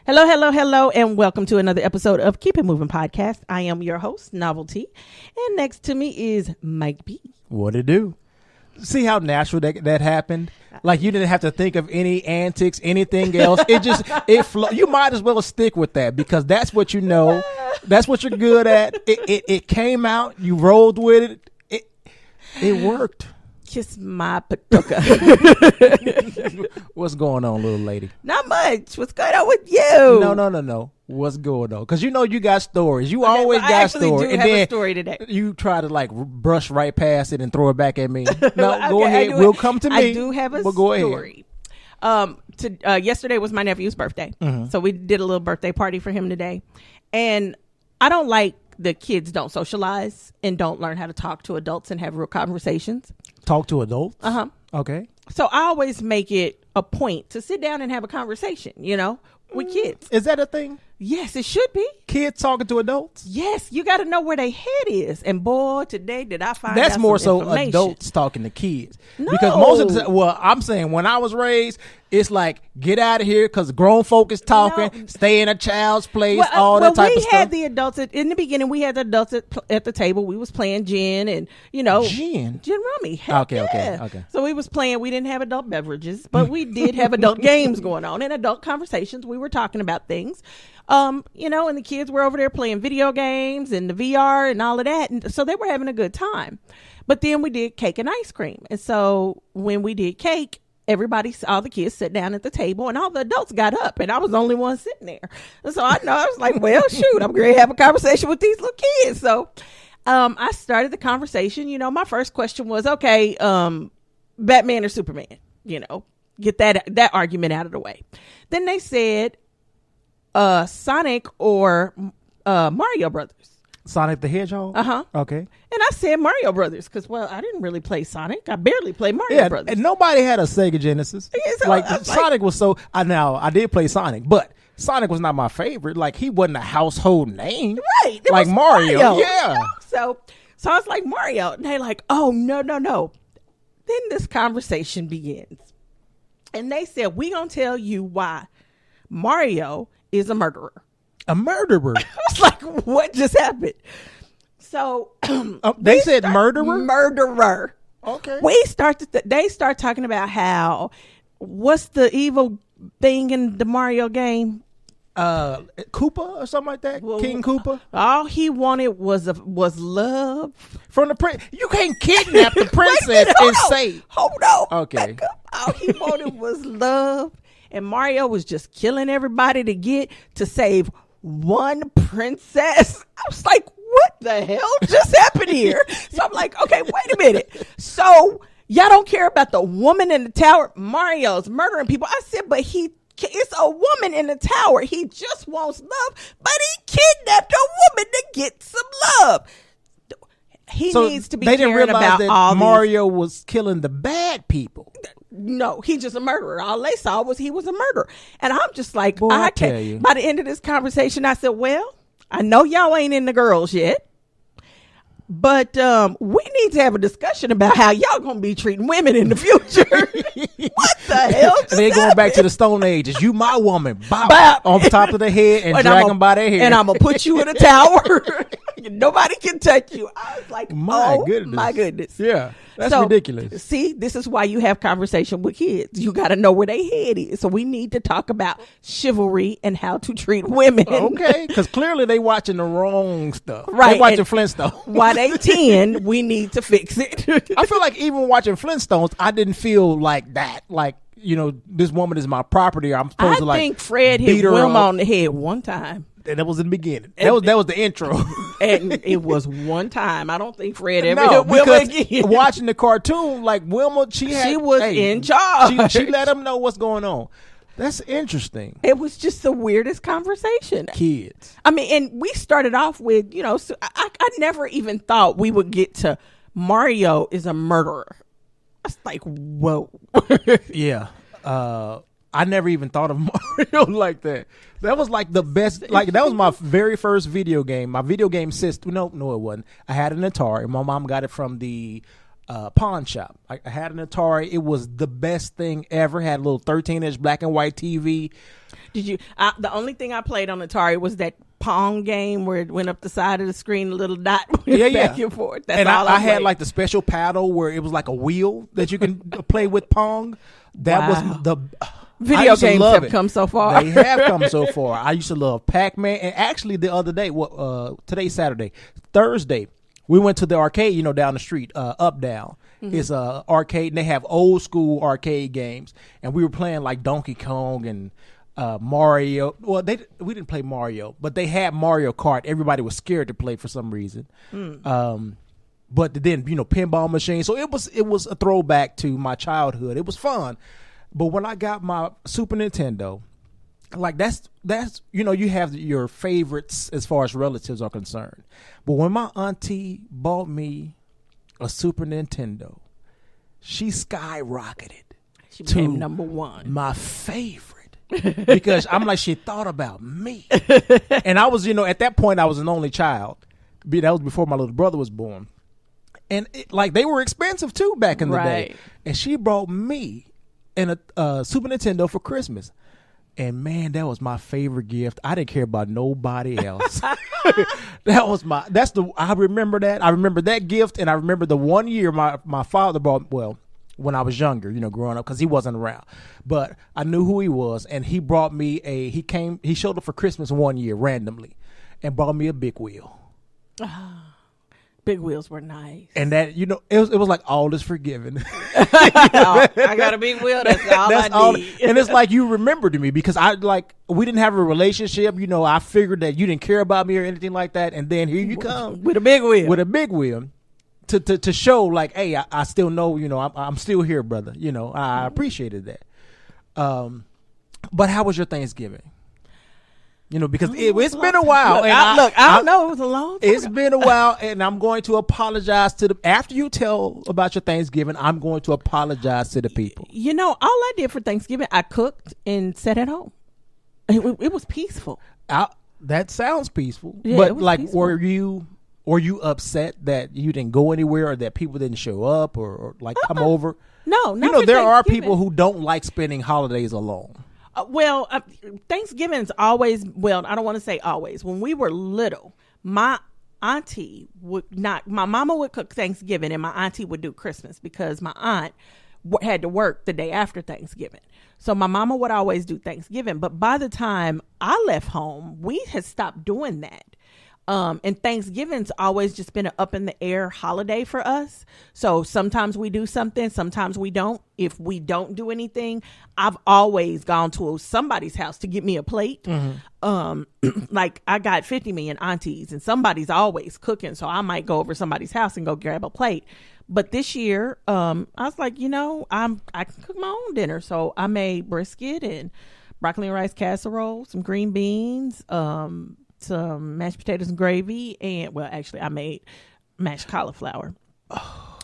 Hello, hello, hello, and welcome to another episode of Keep It Moving Podcast. I am your host, Novelty, and next to me is Mike B. What it do? See how natural that happened? Like you didn't have to think of any antics, anything else. You might as well stick with that because that's what you know. That's what you're good at. It came out. You rolled with it. It worked. Kiss my patoka. What's going on, little lady? Not much. What's going on with you? No. What's going on? Because you know you got stories. You always got stories. I have a story today. You try to like brush right past it and throw it back at me. No, okay, go ahead. We'll come to me. I do have a story. Yesterday was my nephew's birthday. Mm-hmm. So we did a little birthday party for him today. And I don't like the kids don't socialize and don't learn how to talk to adults and have real conversations. Talk to adults? Uh-huh. Okay. So I always make it a point to sit down and have a conversation, with kids. Is that a thing? Yes, it should be. Kids talking to adults? Yes, you got to know where their head is. And boy, today did I find that's out more some so information. Adults talking to kids. No. Because most of the time, well, I'm saying when I was raised, it's like, get out of here because grown folk is talking, stay in a child's place, all that type of stuff. We had the adults, in the beginning, we had the adults at the table. We was playing gin and, Gin rummy. Heck Okay. So we was playing, we didn't have adult beverages, but we did have adult games going on and adult conversations. We were talking about things. And the kids were over there playing video games and the VR and all of that. And so they were having a good time. But then we did cake and ice cream. And so when we did cake, all the kids sat down at the table and all the adults got up and I was the only one sitting there. And so I was like, well, shoot, I'm going to have a conversation with these little kids. So I started the conversation. My first question was, okay, Batman or Superman, get that argument out of the way. Then they said, Sonic or Mario Brothers. Sonic the Hedgehog? Uh-huh. Okay. And I said Mario Brothers because, I didn't really play Sonic. I barely played Mario Brothers. And nobody had a Sega Genesis. Yeah, Sonic was so... I did play Sonic, but Sonic was not my favorite. Like, he wasn't a household name. Right. Like Mario. Yeah. So I was like, Mario. And they like, oh, no. Then this conversation begins. And they said, we going to tell you why Mario is a murderer. A murderer? I was like, what just happened? So they said murderer? Murderer. Okay. They start talking about how, what's the evil thing in the Mario game? Koopa or something like that? Well, King Koopa? All he wanted was love. From the prince. You can't kidnap the princess and say. Hold on. Okay. All he wanted was love. And Mario was just killing everybody to save one princess. I was like, what the hell just happened here? So I'm like, okay, wait a minute. So y'all don't care about the woman in the tower? Mario's murdering people. I said, but it's a woman in the tower. He just wants love, but he kidnapped a woman to get some love. He needs to be caring about all these. Mario was killing the bad people. No, he's just a murderer. All they saw was he was a murderer. And I'm just like, Boy, I tell you. By the end of this conversation, I said, well, I know y'all ain't in the girls yet, but we need to have a discussion about how y'all gonna be treating women in the future. What the hell? And they're going back to the Stone Ages. You my woman. Bop. On top of the head and drag them by their hair. And I'm going to put you in a tower. Nobody can touch you. I was like, my goodness. Yeah. That's ridiculous. See, this is why you have conversation with kids. You got to know where their head is. So we need to talk about chivalry and how to treat women. Okay, because clearly they watching the wrong stuff. Right. They watching Flintstones. While they 10, we need to fix it. I feel like even watching Flintstones, I didn't feel like that. Like, this woman is my property. I'm supposed to I think Fred hit Wilma on the head one time. And that was in the beginning. That was the intro. And it was one time. I don't think Fred ever hit Wilma again. Watching the cartoon, like Wilma, she was in charge. She let them know what's going on. That's interesting. It was just the weirdest conversation. Kids. I mean, and we started off with, so I never even thought we would get to Mario is a murderer. I was like, whoa. Yeah. I never even thought of Mario like that. That was like the best. Like that was my very first video game. My video game system. No, it wasn't. I had an Atari. My mom got it from the pawn shop. I had an Atari. It was the best thing ever. Had a little 13-inch black and white TV. Did you? The only thing I played on Atari was that Pong game where it went up the side of the screen, a little dot went back and forth. That's and all I had like the special paddle where it was like a wheel that you can play with Pong. That was the video games have come so far. They have come so far. I used to love Pac-Man, and actually the other day, today's Saturday, Thursday, we went to the arcade, down the street, Up Down. It's a arcade, and they have old school arcade games, and we were playing like Donkey Kong and Mario. Well, we didn't play Mario, but they had Mario Kart. Everybody was scared to play for some reason. But then pinball machines. So it was a throwback to my childhood. It was fun. But when I got my Super Nintendo, like that's you have your favorites as far as relatives are concerned. But when my auntie bought me a Super Nintendo, she skyrocketed. She became number one. My favorite. Because I'm like, she thought about me. And I was, at that point I was an only child. That was before my little brother was born. And they were expensive too back in the day. And she brought me a Super Nintendo for Christmas. And man, that was my favorite gift. I didn't care about nobody else. I remember that. I remember that gift, and I remember the one year my father brought, when I was younger, growing up, because he wasn't around. But I knew who he was, and he brought me he showed up for Christmas one year randomly and brought me a big wheel. Big wheels were nice. And that, it was like all is forgiven. I got a big wheel. That's all I need. And it's like you remembered me because we didn't have a relationship. I figured that you didn't care about me or anything like that. And then here you come. With a big wheel. With a big wheel. To show like, hey, I still know, I'm still here, brother. I appreciated that. But how was your Thanksgiving? Because it's been a while. I don't know. It was a long time. It's been a while, and I'm going to apologize after you tell about your Thanksgiving, I'm going to apologize to the people. All I did for Thanksgiving, I cooked and sat at home. It was peaceful. That sounds peaceful. Yeah, but it was peaceful. were you upset that you didn't go anywhere or that people didn't show up or come over? No, not there are people who don't like spending holidays alone. Thanksgiving's always, I don't want to say always. When we were little, my auntie my mama would cook Thanksgiving and my auntie would do Christmas because my aunt had to work the day after Thanksgiving. So my mama would always do Thanksgiving. But by the time I left home, we had stopped doing that. And Thanksgiving's always just been an up in the air holiday for us. So sometimes we do something, sometimes we don't. If we don't do anything, I've always gone to somebody's house to get me a plate. Mm-hmm. Like I got 50 million aunties and somebody's always cooking. So I might go over somebody's house and go grab a plate. But this year, I was like, I can cook my own dinner. So I made brisket and broccoli and rice casserole, some green beans, some mashed potatoes and gravy, and actually I made mashed cauliflower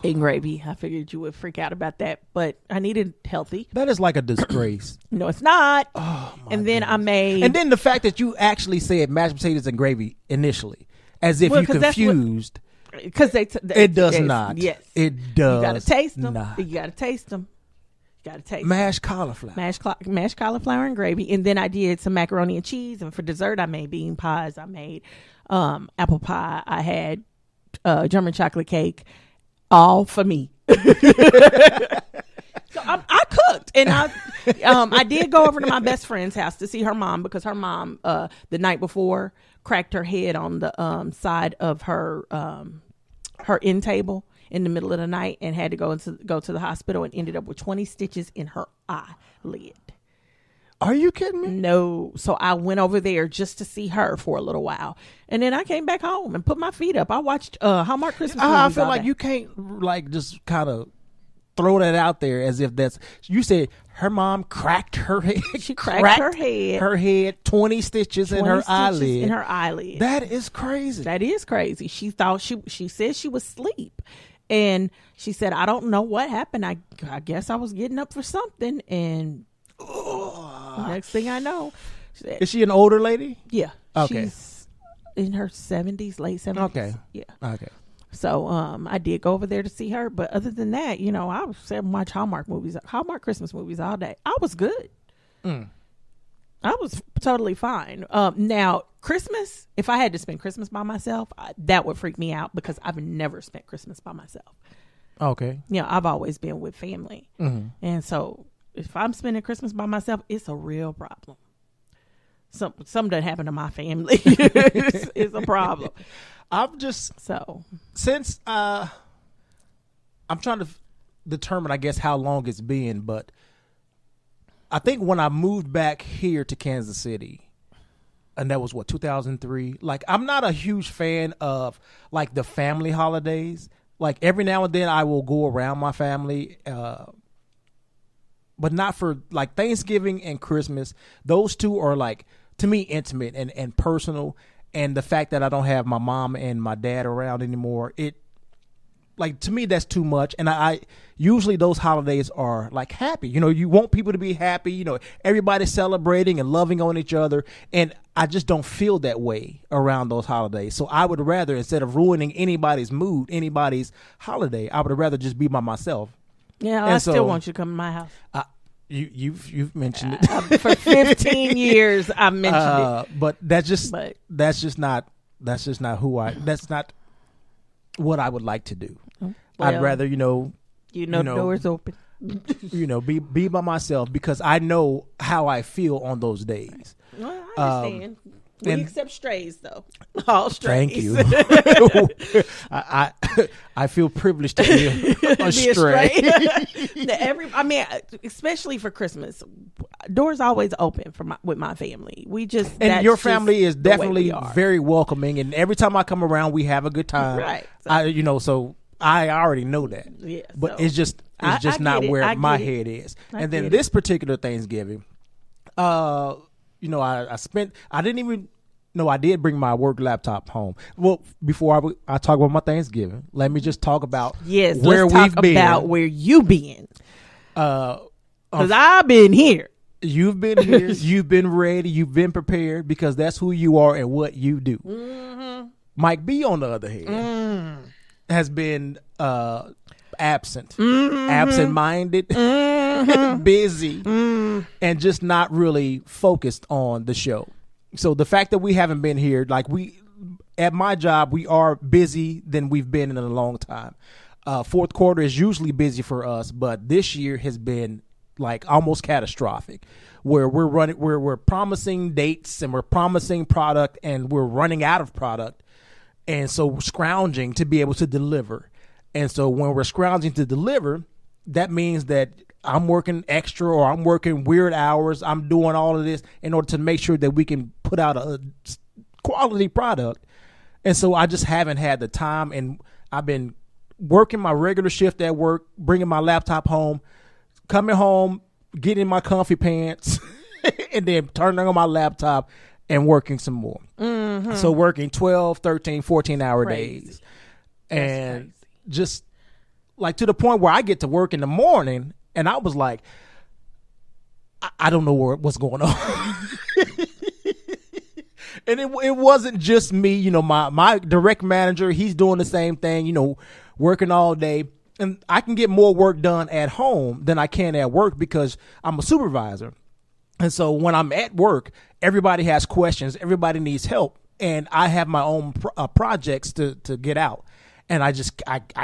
and gravy. I figured you would freak out about that, but I needed healthy. That is like a disgrace. No, it's not. Oh, my and then goodness. I made, and then the fact that you actually said mashed potatoes and gravy initially, as if you confused. Because it does not. Yes, it does. You got to taste them. Not. You got to taste them. Mashed cauliflower. Mashed cauliflower and gravy. And then I did some macaroni and cheese. And for dessert, I made bean pies. I made apple pie. I had German chocolate cake. All for me. So I cooked. And I did go over to my best friend's house to see her mom because her mom, the night before, cracked her head on the side of her end table in the middle of the night and had to go to the hospital and ended up with 20 stitches in her eyelid. Are you kidding me? No. So I went over there just to see her for a little while. And then I came back home and put my feet up. I watched Hallmark Christmas movies. I feel like you can't just kind of throw that out there as if that's, you said her mom cracked her head. She cracked her head. Her head, 20 stitches in her eyelid. In her eyelid. That is crazy. That is crazy. She thought she said she was asleep. And she said, I don't know what happened. I guess I was getting up for something. And next thing I know. Is she an older lady? Yeah. Okay. She's in her 70s, late 70s. Okay. Yeah. Okay. So I did go over there to see her, but other than that, I was sitting and watch Hallmark Christmas movies all day. I was good. I was totally fine. Now Christmas, if I had to spend Christmas by myself, that would freak me out because I've never spent Christmas by myself. Okay. I've always been with family, and so if I'm spending Christmas by myself, it's a real problem. Something that happened to my family is a problem. I'm just since I'm trying to determine, I guess, how long it's been, but I think when I moved back here to Kansas City, and that was 2003. Like, I'm not a huge fan of like the family holidays. Like, every now and then I will go around my family, but not for like Thanksgiving and Christmas. Those two are like, to me, intimate and personal. And the fact that I don't have my mom and my dad around anymore, to me, that's too much. And I usually those holidays are like happy. You want people to be happy. Everybody's celebrating and loving on each other. And I just don't feel that way around those holidays. So I would rather, instead of ruining anybody's mood, anybody's holiday, I would rather just be by myself. Yeah, I still want you to come to my house. You've mentioned it for 15 years. I mentioned it, but that's just not what I would like to do. Well, I'd rather the door's open. Be by myself because I know how I feel on those days. Well, I understand. We accept strays, though. All strays. Thank you. I feel privileged to be a stray. Especially for Christmas, doors always open with my family. And your family is definitely very welcoming, and every time I come around, we have a good time. Right. So I already know that. Yeah. But it's just not where my head is. And then this particular Thanksgiving, I did bring my work laptop home. Well, before I talk about my Thanksgiving, let me just talk about where we've been. About where you been. Because I've been here. You've been here. You've been ready. You've been prepared because that's who you are and what you do. Mm-hmm. Mike B, on the other hand, has been absent, absent-minded, busy, and just not really focused on the show. So the fact that we haven't been here, at my job, we are busy than we've been in a long time. Fourth quarter is usually busy for us, but this year has been like almost catastrophic, where we're promising dates and we're promising product and we're running out of product. And so we're scrounging to be able to deliver. And so when we're scrounging to deliver, that means that I'm working extra or I'm working weird hours. I'm doing all of this in order to make sure that we can put out a quality product. And so I just haven't had the time. And I've been working my regular shift at work, bringing my laptop home, coming home, getting in my comfy pants, and then turning on my laptop and working some more. Mm-hmm. So working 12, 13, 14-hour days. And just like to the point where I get to work in the morning and I was like, I don't know what's going on. And it wasn't just me, my direct manager, he's doing the same thing, working all day. And I can get more work done at home than I can at work because I'm a supervisor. And so when I'm at work, everybody has questions, everybody needs help, and I have my own projects to get out. And I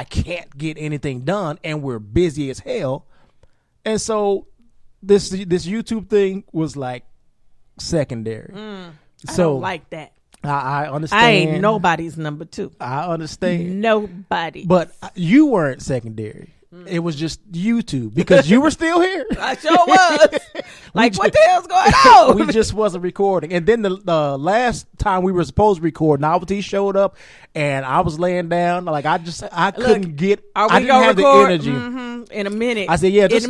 can't get anything done, and we're busy as hell. And so this YouTube thing was like secondary. I don't like that. I understand. I ain't nobody's number two. I understand. Nobody. But you weren't secondary. It was just YouTube because you were still here. I sure was. What the hell's going on? We just wasn't recording. And then the last time we were supposed to record, Novelty showed up and I was laying down. I couldn't get, I didn't have the energy. In a minute. I said, just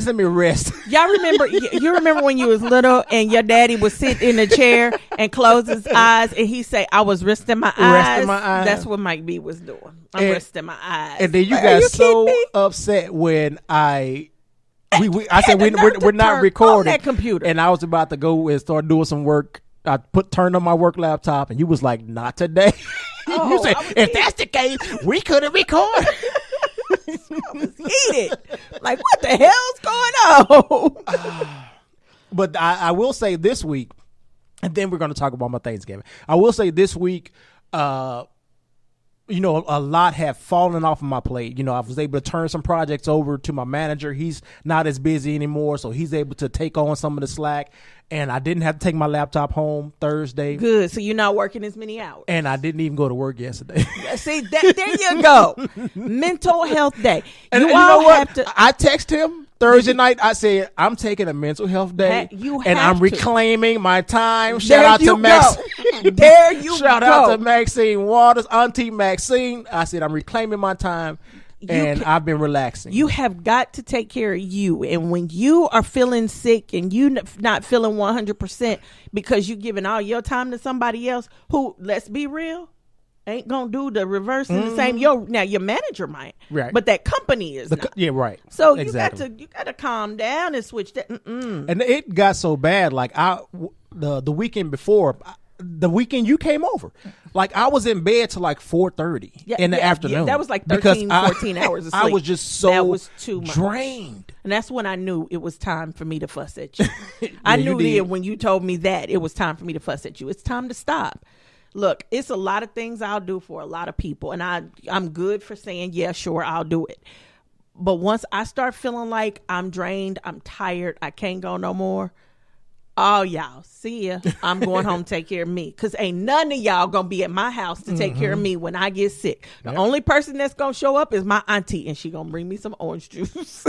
let me rest. Y'all remember, you remember when you was little and your daddy would sit in a chair and close his eyes and he say, I was resting my eyes. That's what Mike B was doing. I'm resting my eyes. And then you got so upset when I said we're not recording that computer, and I was about to go and start doing some work I turned on my work laptop, and you was like, "Not today." Oh, You said, "If that's the case, we couldn't record." I was heated. Like, what the hell's going on? But I will say this week, and then we're going to talk about my Thanksgiving. I will say this week, a lot have fallen off of my plate. I was able to turn some projects over to my manager. He's not as busy anymore, so he's able to take on some of the slack. And I didn't have to take my laptop home Thursday. Good. So you're not working as many hours. And I didn't even go to work yesterday. See, there you go. Mental health day. And you know what? I text him Thursday night. I said, I'm taking a mental health day. And I'm reclaiming my time. Shout out to Max. There you go. Shout out to Maxine Waters, Auntie Maxine. I said, I'm reclaiming my time. I've been relaxing. You have got to take care of you. And when you are feeling sick and you not feeling 100% because you're giving all your time to somebody else who, let's be real, ain't going to do the reverse in the same. Now, your manager might. Right. But that company is not. Yeah, right. So exactly. you got to calm down and switch that. And it got so bad. Like, the weekend before, the weekend you came over, like I was in bed till like 4:30 in the afternoon. Yeah, that was like 14 hours of sleep. I was just so that was too much. drained. And that's when I knew it was time for me to fuss at you. I knew then when you told me that it was time for me to fuss at you. It's time to stop. Look, it's a lot of things I'll do for a lot of people. And I'm good for saying, yeah, sure, I'll do it. But once I start feeling like I'm drained, I'm tired, I can't go no more. Oh, y'all, see ya. I'm going home to take care of me. Because ain't none of y'all going to be at my house to take care of me when I get sick. The only person that's going to show up is my auntie, and she going to bring me some orange juice.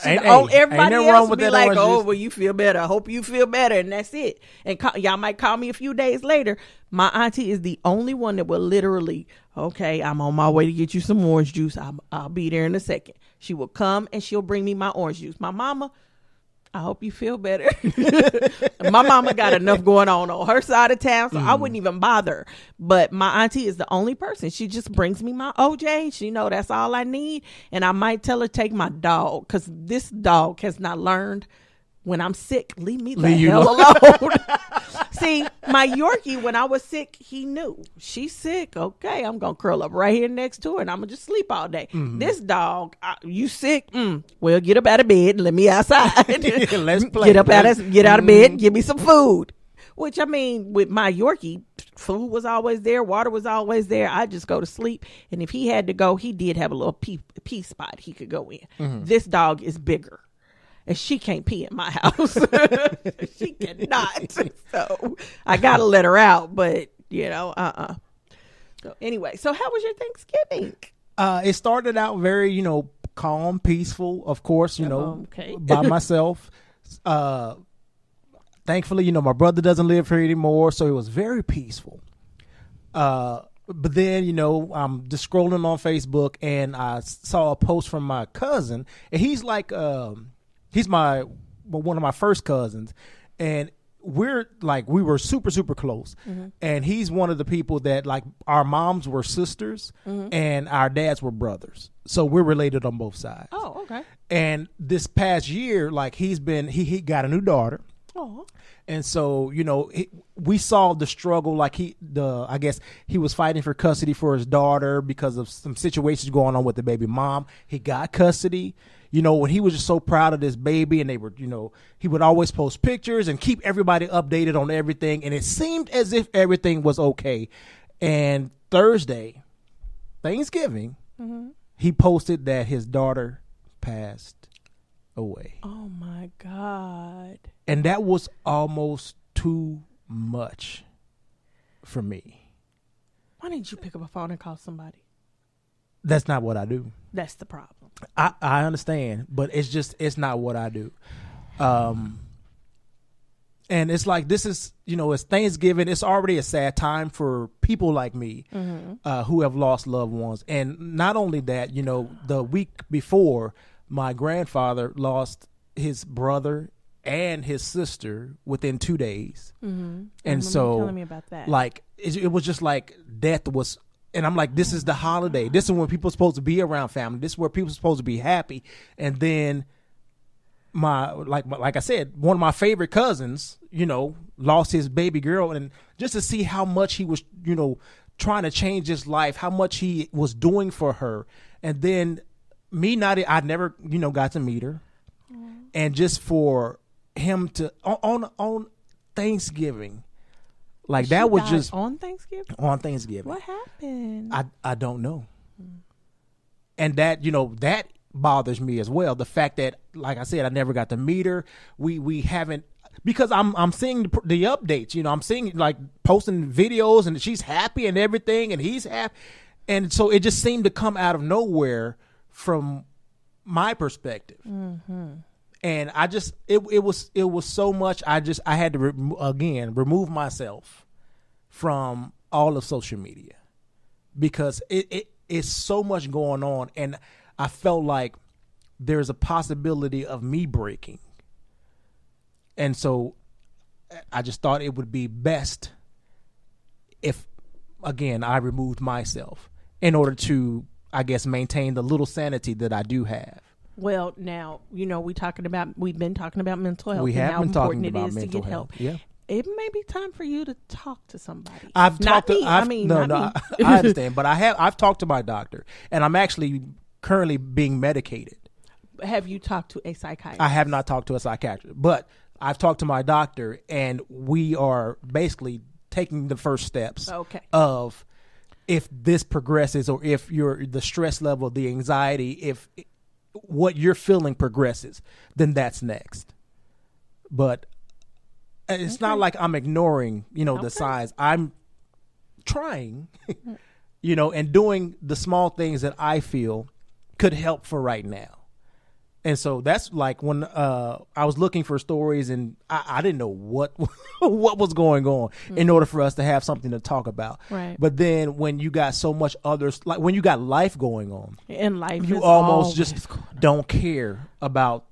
Everybody else will be like, oh, well, you feel better. I hope you feel better. And that's it. And y'all might call me a few days later. My auntie is the only one that will literally, okay, I'm on my way to get you some orange juice. I'll be there in a second. She will come and she'll bring me my orange juice. My mama, I hope you feel better. My mama got enough going on her side of town, so I wouldn't even bother. But my auntie is the only person. She just brings me my OJ. She know that's all I need. And I might tell her take my dog, because this dog has not learned when I'm sick, leave me the hell alone. See, my Yorkie, when I was sick, he knew. She's sick. Okay, I'm going to curl up right here next to her, and I'm going to just sleep all day. This dog, you sick? Well, get up out of bed and let me outside. Let's play. Get out of bed, give me some food. Which, I mean, with my Yorkie, food was always there. Water was always there. I just go to sleep. And if he had to go, he did have a little pee spot he could go in. This dog is bigger. And she can't pee in my house. She cannot. So I got to let her out. But, So anyway, so how was your Thanksgiving? It started out very, calm, peaceful, of course, by myself. Thankfully, my brother doesn't live here anymore. So it was very peaceful. But then, I'm just scrolling on Facebook and I saw a post from my cousin. And he's like... he's one of my first cousins, and we were super, super close. And he's one of the people that, like, our moms were sisters and our dads were brothers. So we're related on both sides. Oh, okay. And this past year, like, he got a new daughter. Oh. And so, we saw the struggle, like I guess he was fighting for custody for his daughter because of some situations going on with the baby mom. He got custody. When he was just so proud of this baby, and they were, he would always post pictures and keep everybody updated on everything. And it seemed as if everything was okay. And Thursday, Thanksgiving, he posted that his daughter passed away. Oh my God. And that was almost too much for me. Why didn't you pick up a phone and call somebody? That's not what I do. That's the problem. I understand, but it's not what I do. And it's like, this is, it's Thanksgiving. It's already a sad time for people like me who have lost loved ones. And not only that, the week before, my grandfather lost his brother and his sister within 2 days. And so, telling me about that. Like, it was just like death was. And I'm like, this is the holiday. This is when people are supposed to be around family. This is where people are supposed to be happy. And then like I said, one of my favorite cousins, lost his baby girl, and just to see how much he was, trying to change his life, how much he was doing for her, and then I never, got to meet her, and just for him to on Thanksgiving, like that was just on Thanksgiving. On Thankksgiving, what happened? I don't know, and that that bothers me as well. The fact that, like I said, I never got to meet her. We haven't, because I'm seeing the updates. I'm seeing like posting videos, and she's happy and everything, and he's happy, and so it just seemed to come out of nowhere from my perspective. And I just it was so much. I had to remove myself from all of social media, because it is so much going on, and I felt like there's a possibility of me breaking. And so I just thought it would be best if, again, I removed myself in order to, I guess, maintain the little sanity that I do have. Well, now, we've been talking about mental health. We have and been how talking important about it is to mental get health. help. Yeah. It may be time for you to talk to somebody. I understand, but I've talked to my doctor, and I'm actually currently being medicated. Have you talked to a psychiatrist? I have not talked to a psychiatrist, but I've talked to my doctor, and we are basically taking the first steps of if this progresses, or if the stress level, the anxiety, if what you're feeling progresses, then that's next. But it's not like I'm ignoring, the signs. I'm trying, and doing the small things that I feel could help for right now. And so that's like when I was looking for stories, and I didn't know what what was going on in order for us to have something to talk about. Right. But then when you got so much others, like when you got life going on, and life, you almost just don't care about,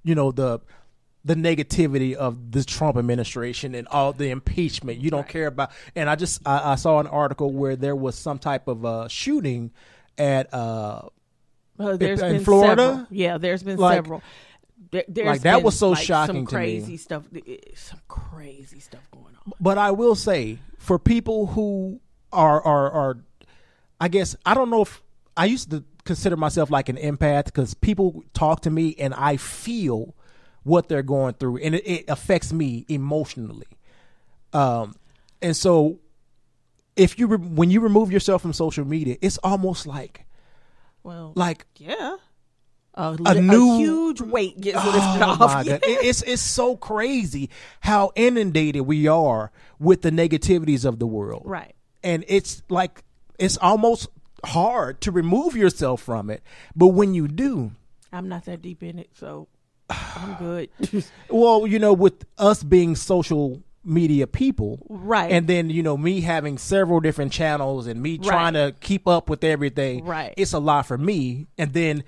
the negativity of this Trump administration and all the impeachment. You don't care about. And I saw an article where there was some type of shooting at there's in been Florida. Several. Yeah, there's been several. There's that been, was so shocking to me. Some crazy stuff going on. But I will say, for people who are I guess, I don't know if I used to consider myself like an empath, because people talk to me and I feel what they're going through, and it affects me emotionally. And so if when you remove yourself from social media, it's almost like, yeah, a huge weight gets lifted off. My God. It's so crazy how inundated we are with the negativities of the world. Right. And it's like, it's almost hard to remove yourself from it. But when you do, I'm not that deep in it, so I'm good. Well, with us being social media people, right, and then me having several different channels, and me trying to keep up with everything, right, it's a lot for me. And then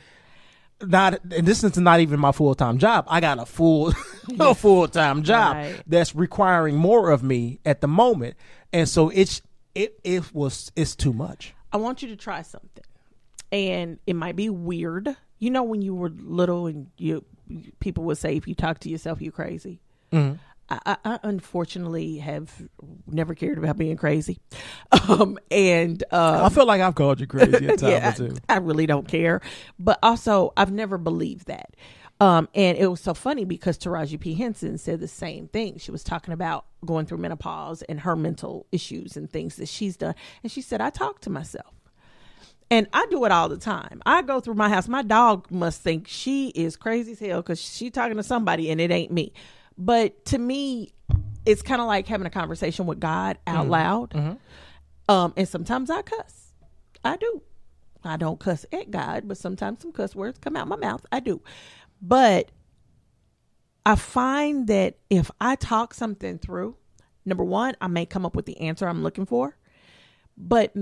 and this is not even my full-time job. I got a full-time job that's requiring more of me at the moment, and so it's too much. I want you to try something, and it might be weird. When you were little, and people would say if you talk to yourself, you're crazy. Mm-hmm. I unfortunately have never cared about being crazy. And I feel like I've called you crazy at times too. I really don't care. But also, I've never believed that. And it was so funny because Taraji P. Henson said the same thing. She was talking about going through menopause and her mental issues and things that she's done. And she said, I talk to myself. And I do it all the time. I go through my house. My dog must think she is crazy as hell because she's talking to somebody and it ain't me. But to me, it's kind of like having a conversation with God out loud. Mm-hmm. And sometimes I cuss. I do. I don't cuss at God, but sometimes some cuss words come out my mouth. I do. But I find that if I talk something through, number one, I may come up with the answer I'm looking for. But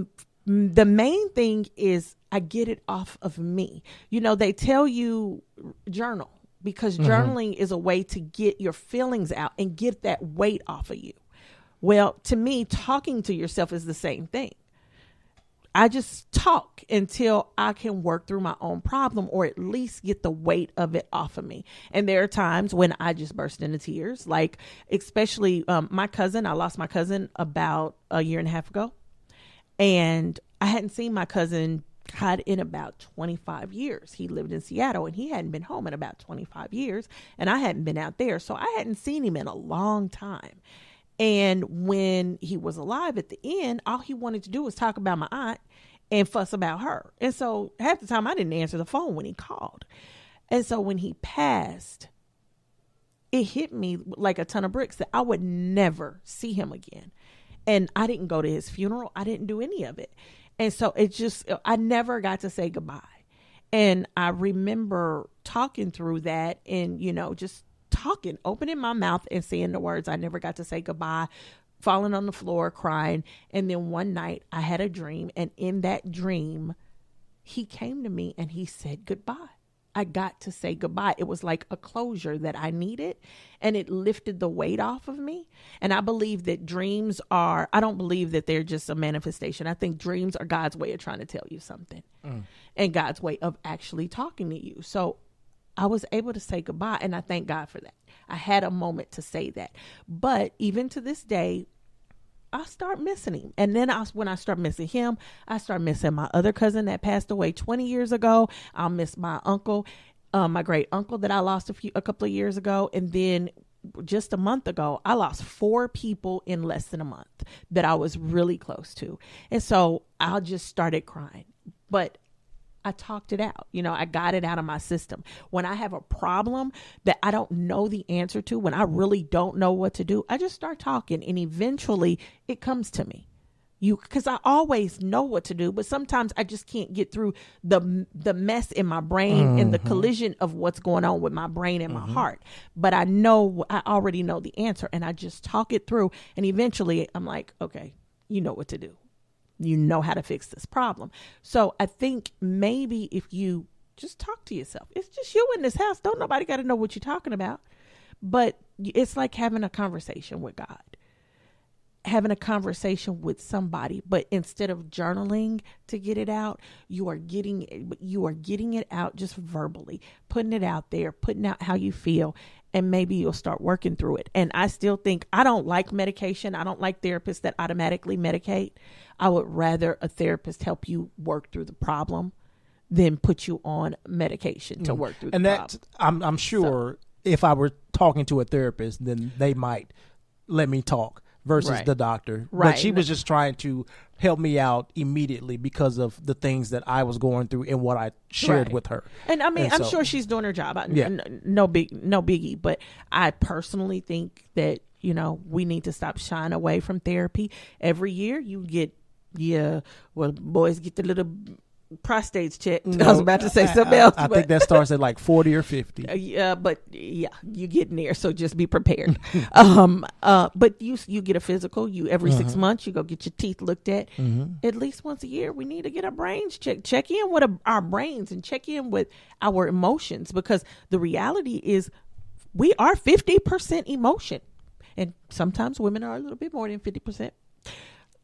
the main thing is I get it off of me. They tell you journal, because journaling is a way to get your feelings out and get that weight off of you. Well, to me, talking to yourself is the same thing. I just talk until I can work through my own problem, or at least get the weight of it off of me. And there are times when I just burst into tears, like especially my cousin. I lost my cousin about a year and a half ago, and I hadn't seen my cousin in about 25 years. He lived in Seattle, and he hadn't been home in about 25 years, and I hadn't been out there, so I hadn't seen him in a long time. And when he was alive at the end, all he wanted to do was talk about my aunt and fuss about her. And so half the time I didn't answer the phone when he called. And so when he passed, it hit me like a ton of bricks that I would never see him again. And I didn't go to his funeral. I didn't do any of it. And so I never got to say goodbye. And I remember talking through that and, just talking, opening my mouth and saying the words. I never got to say goodbye, falling on the floor, crying. And then one night I had a dream, and in that dream, he came to me and he said goodbye. I got to say goodbye. It was like a closure that I needed, and it lifted the weight off of me. And I believe that I don't believe that they're just a manifestation. I think dreams are God's way of trying to tell you something and God's way of actually talking to you. So I was able to say goodbye, and I thank God for that. I had a moment to say that. But even to this day, I start missing him. And then when I start missing him, I start missing my other cousin that passed away 20 years ago. I'll miss my uncle, my great uncle that I lost a couple of years ago. And then just a month ago, I lost 4 people in less than a month that I was really close to. And so I just started crying. But I talked it out. I got it out of my system. When I have a problem that I don't know the answer to, when I really don't know what to do, I just start talking, and eventually it comes to me. Because I always know what to do, but sometimes I just can't get through the mess in my brain and the collision of what's going on with my brain and my heart. But I already know the answer, and I just talk it through, and eventually I'm like, okay, you know what to do. You know how to fix this problem. So I think maybe if you just talk to yourself, it's just you in this house. Don't nobody got to know what you're talking about. But it's like having a conversation with God, having a conversation with somebody. But instead of journaling to get it out, you are getting it out just verbally, putting it out there, putting out how you feel. And maybe you'll start working through it. And I still think I don't like medication. I don't like therapists that automatically medicate. I would rather a therapist help you work through the problem than put you on medication to work through the problem. And I'm sure if I were talking to a therapist, then they might let me talk versus the doctor. Right. But she was just trying to help me out immediately because of the things that I was going through and what I shared with her. And I mean, I'm sure she's doing her job. No biggie. But I personally think that, we need to stop shying away from therapy. Every year you get, boys get the little prostates checked. No, I was about to say something else. I think that starts at like 40 or 50. But you get near, so just be prepared. But you get a physical. Every 6 months you go get your teeth looked at. At least once a year, we need to get our brains checked. Check in with our brains and check in with our emotions, because the reality is we are 50% emotion, and sometimes women are a little bit more than 50%.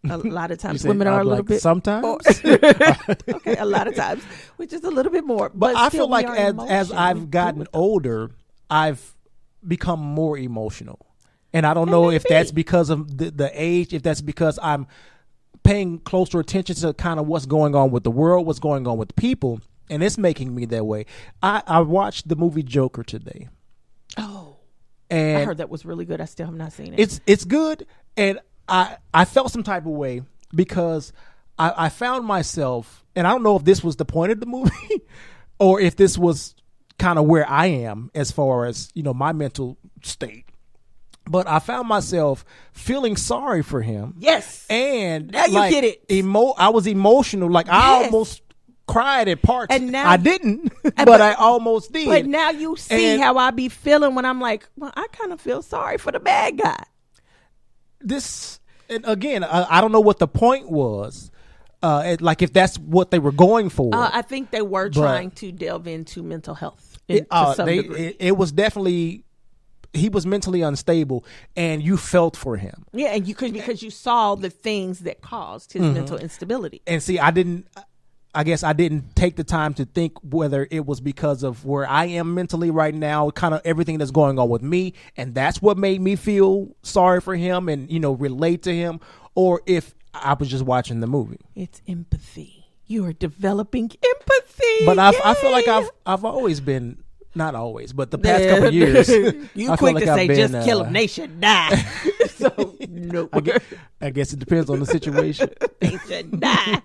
A lot of times women are a little bit sometimes okay, a lot of times, which is a little bit more, but I feel like as I've gotten older, I've become more emotional, and I don't know if that's because of the age, if that's because I'm paying closer attention to kind of what's going on with the world, what's going on with people, and it's making me that way. I watched the movie Joker today. And I heard that was really good. I still have not seen it. It's good, and I felt some type of way because I found myself, and I don't know if this was the point of the movie or if this was kind of where I am as far as, my mental state. But I found myself feeling sorry for him. Yes. And now you get it. I was emotional. Like I almost cried at parts. And now I didn't, but I almost did. But now you see how I be feeling when I'm like, well, I kind of feel sorry for the bad guy. And again, I don't know what the point was. Like if that's what they were going for. I think they were trying to delve into mental health to some degree. It was definitely mentally unstable, and you felt for him. Yeah, and because you saw the things that caused his mental instability. And see, I guess I didn't take the time to think whether it was because of where I am mentally right now, kind of everything that's going on with me, and that's what made me feel sorry for him and, relate to him, or if I was just watching the movie. It's empathy. You are developing empathy. But I feel like I've always been, not always, but the past couple of years. You quick to say, just kill him, they should die. So, no. I guess it depends on the situation. They should die.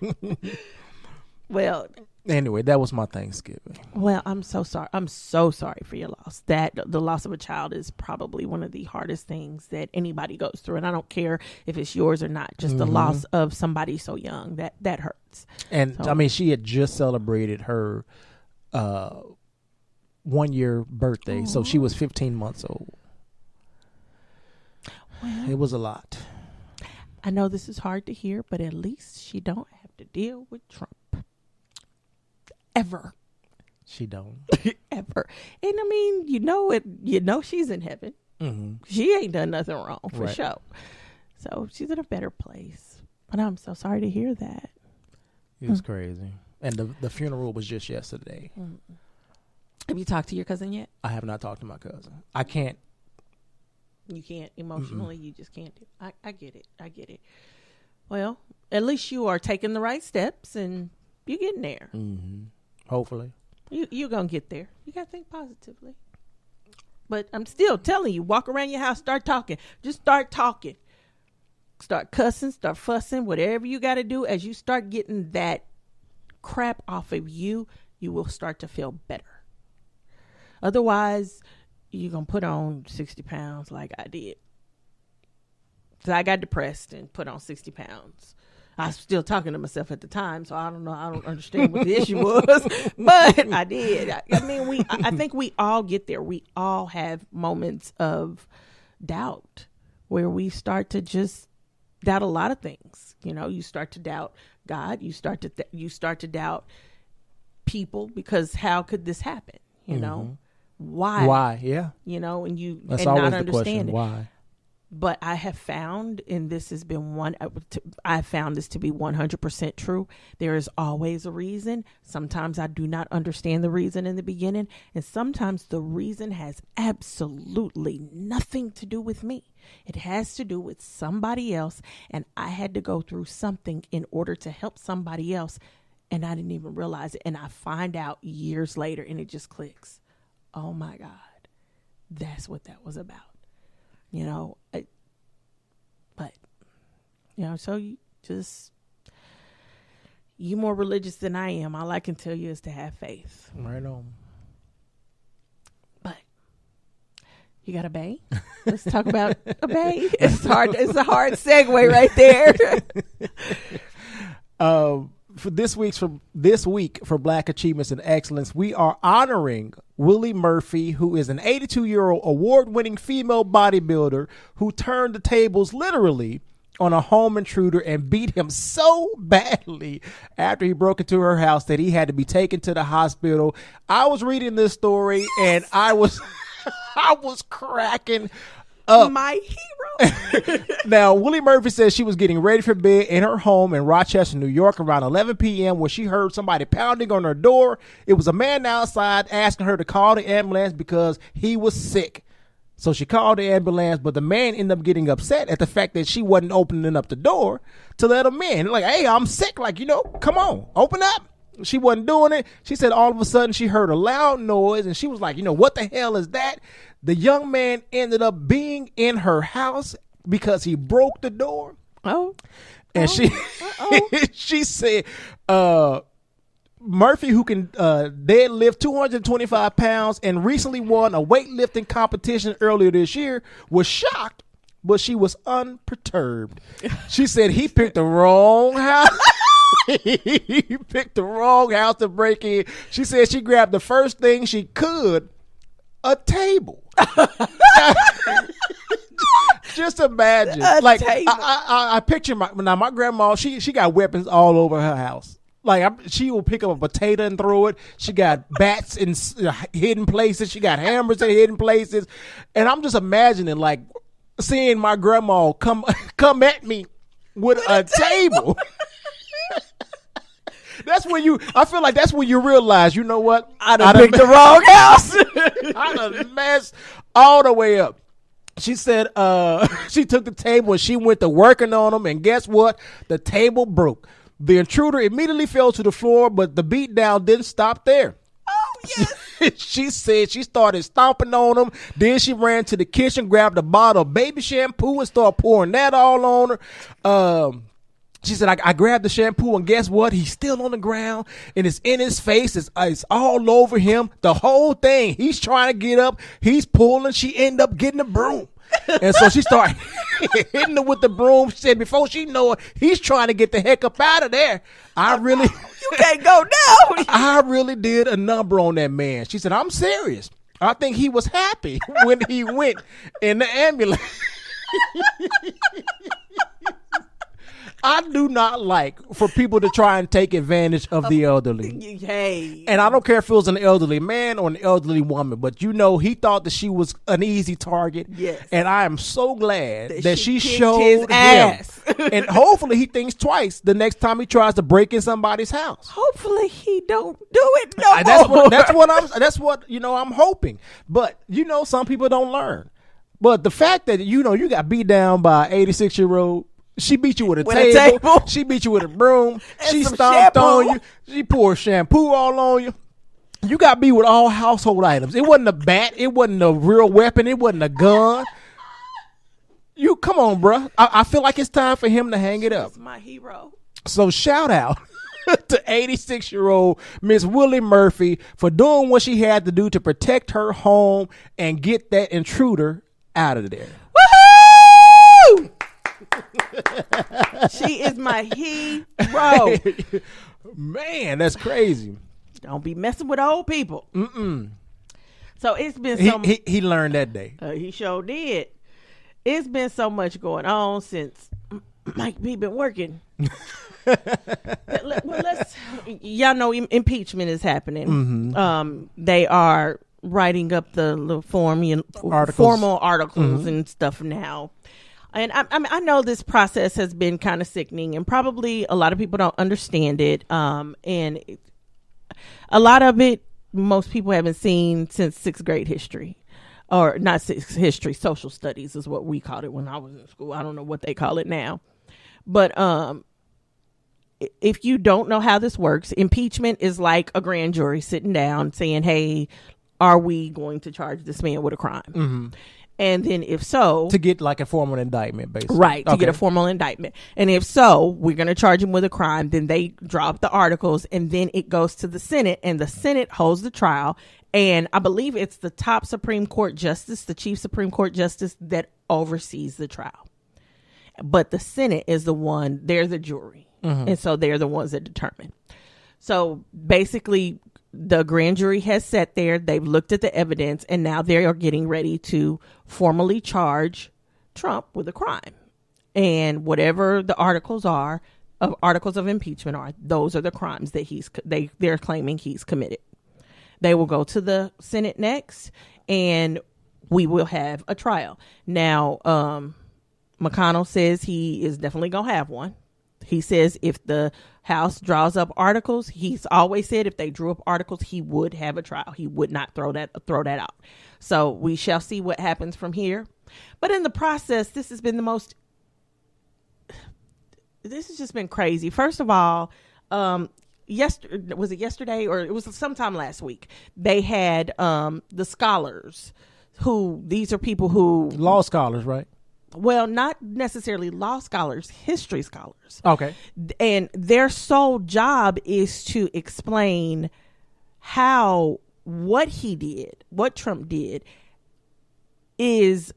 Well, anyway, that was my Thanksgiving. Well, I'm so sorry. I'm so sorry for your loss. That the loss of a child is probably one of the hardest things that anybody goes through, and I don't care if it's yours or not. Just the loss of somebody so young that hurts. And so, I mean, she had just celebrated her 1-year birthday, so she was 15 months old. Well, it was a lot. I know this is hard to hear, but at least she don't have to deal with Trump. Ever. She don't. Ever. And I mean, she's in heaven. Mm-hmm. She ain't done nothing wrong for sure. So she's in a better place. But I'm so sorry to hear that. It was crazy. And the funeral was just yesterday. Mm-hmm. Have you talked to your cousin yet? I have not talked to my cousin. I can't. You can't emotionally. You just can't do. I get it. I get it. Well, at least you are taking the right steps and you're getting there. Mm-hmm. Hopefully. You're going to get there. You got to think positively. But I'm still telling you, walk around your house, start talking. Just start talking. Start cussing, start fussing, whatever you got to do. As you start getting that crap off of you, you will start to feel better. Otherwise, you're going to put on 60 pounds like I did. So I got depressed and put on 60 pounds. I was still talking to myself at the time, so I don't know. I don't understand what the issue was, but I did. I mean, I think we all get there. We all have moments of doubt where we start to just doubt a lot of things. You start to doubt God. You start to doubt people, because how could this happen? Why? Why? Yeah. And that's and always not the understand question. it. Why? But I have found, and this has been I found this to be 100% true. There is always a reason. Sometimes I do not understand the reason in the beginning. And sometimes the reason has absolutely nothing to do with me. It has to do with somebody else. And I had to go through something in order to help somebody else. And I didn't even realize it. And I find out years later, and it just clicks. Oh my God, that's what that was about. So you more religious than I am. All I can tell you is to have faith. Right on. But you got a bae? Let's talk about a bae. It's hard. It's a hard segue right there. For this week for Black Achievements and Excellence, we are honoring Willie Murphy, who is an 82-year-old award-winning female bodybuilder who turned the tables literally on a home intruder and beat him so badly after he broke into her house that he had to be taken to the hospital. I was reading this story and I was cracking up. My hero. Now, Willie Murphy says she was getting ready for bed in her home in Rochester, New York around 11 p.m. when she heard somebody pounding on her door. It was a man outside asking her to call the ambulance because he was sick. So she called the ambulance, but the man ended up getting upset at the fact that she wasn't opening up the door to let him in. Like, hey, I'm sick. Like, come on, open up. She wasn't doing it. She said all of a sudden she heard a loud noise and she was like, what the hell is that? The young man ended up being in her house because he broke the door. Oh. And she said, Murphy, who can deadlift 225 pounds and recently won a weightlifting competition earlier this year, was shocked, but she was unperturbed. She said he picked the wrong house. He picked the wrong house to break in. She said she grabbed the first thing she could, a table. Just imagine. A like table. I picture my grandma, she got weapons all over her house. Like she will pick up a potato and throw it. She got bats in hidden places. She got hammers in hidden places. And I'm just imagining like seeing my grandma come at me with a table. I feel like that's when you realize, you know what? I done picked the wrong house. I done messed all the way up. She said she took the table and she went to working on them, and guess what? The table broke. The intruder immediately fell to the floor, but the beatdown didn't stop there. Oh, yes. She said she started stomping on him. Then she ran to the kitchen, grabbed a bottle of baby shampoo and started pouring that all on her. She said, I grabbed the shampoo, and guess what? He's still on the ground, and it's in his face. It's all over him. The whole thing. He's trying to get up. He's pulling. She ended up getting a broom. And so she started hitting him with the broom. She said before she know it, he's trying to get the heck up out of there. You can't go down. I really did a number on that man. She said, I'm serious. I think he was happy when he went in the ambulance. I do not like for people to try and take advantage of the elderly. Hey. And I don't care if it was an elderly man or an elderly woman, but he thought that she was an easy target. Yes. And I am so glad that she kicked showed his ass. And hopefully he thinks twice the next time he tries to break in somebody's house. Hopefully he don't do it no more. That's what I'm hoping. But some people don't learn. But the fact that you got beat down by an 86-year-old. She beat you with a table. She beat you with a broom. She stomped on you. She poured shampoo all on you. You got beat with all household items. It wasn't a bat. It wasn't a real weapon. It wasn't a gun. You come on, bro. I feel like it's time for him to hang it up. He's my hero. So shout out to 86-year-old Miss Willie Murphy for doing what she had to do to protect her home and get that intruder out of there. Woohoo! She is my hero. Man, that's crazy. Don't be messing with old people. So it's been he learned that day. He sure did. It's been so much going on since Mike B been working. Y'all know impeachment is happening. They are writing up the formal articles and stuff now. And I know this process has been kind of sickening, and probably a lot of people don't understand it. And a lot of it, most people haven't seen since sixth grade history, or not sixth history, social studies is what we called it when I was in school. I don't know what they call it now, but if you don't know how this works, impeachment is like a grand jury sitting down saying, "Hey, are we going to charge this man with a crime?" And then if so, to get like a formal indictment, basically. Right, to get a formal indictment. And if so, we're going to charge him with a crime. Then they drop the articles, and then it goes to the Senate, and the Senate holds the trial. And I believe it's the top Supreme Court justice, the chief Supreme Court justice, that oversees the trial. But the Senate is the one, they're the jury. And so they're the ones that determine. So basically, the grand jury has sat there, they've looked at the evidence, and now they are getting ready to formally charge Trump with a crime. And whatever the articles of impeachment are, those are the crimes that they're claiming he's committed. They will go to the Senate next, and we will have a trial. Now, McConnell says he is definitely going to have one. He says if the House draws up articles, he's always said if they drew up articles, he would have a trial. He would not throw that out. So we shall see what happens from here. But in the process, this has just been crazy. First of all, yesterday or it was sometime last week, they had the scholars these are people who law scholars, right? Well, not necessarily law scholars, history scholars. Okay. And their sole job is to explain how what Trump did is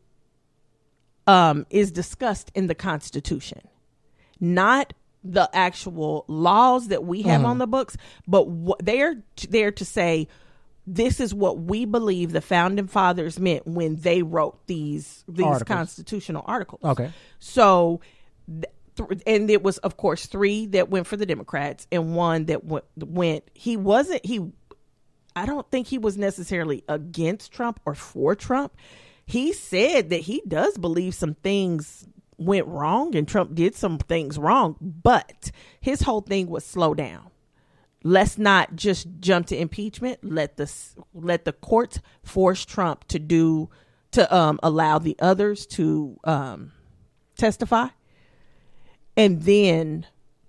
discussed in the Constitution. Not the actual laws that we have on the books, but they're there to say, this is what we believe the founding fathers meant when they wrote these constitutional articles. Okay. So and it was, of course, 3 that went for the Democrats and 1 that went. I don't think he was necessarily against Trump or for Trump. He said that he does believe some things went wrong and Trump did some things wrong, but his whole thing was slow down. Let's not just jump to impeachment. Let the courts force Trump to allow the others to testify, and then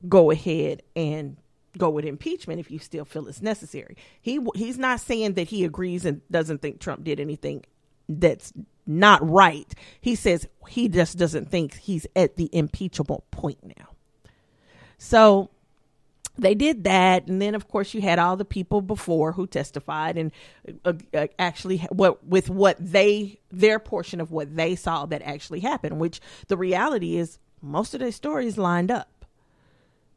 go ahead and go with impeachment if you still feel it's necessary. He's not saying that he agrees and doesn't think Trump did anything that's not right. He says he just doesn't think he's at the impeachable point now. So they did that, and then of course you had all the people before who testified and actually their portion of what they saw that actually happened, which the reality is most of their stories lined up.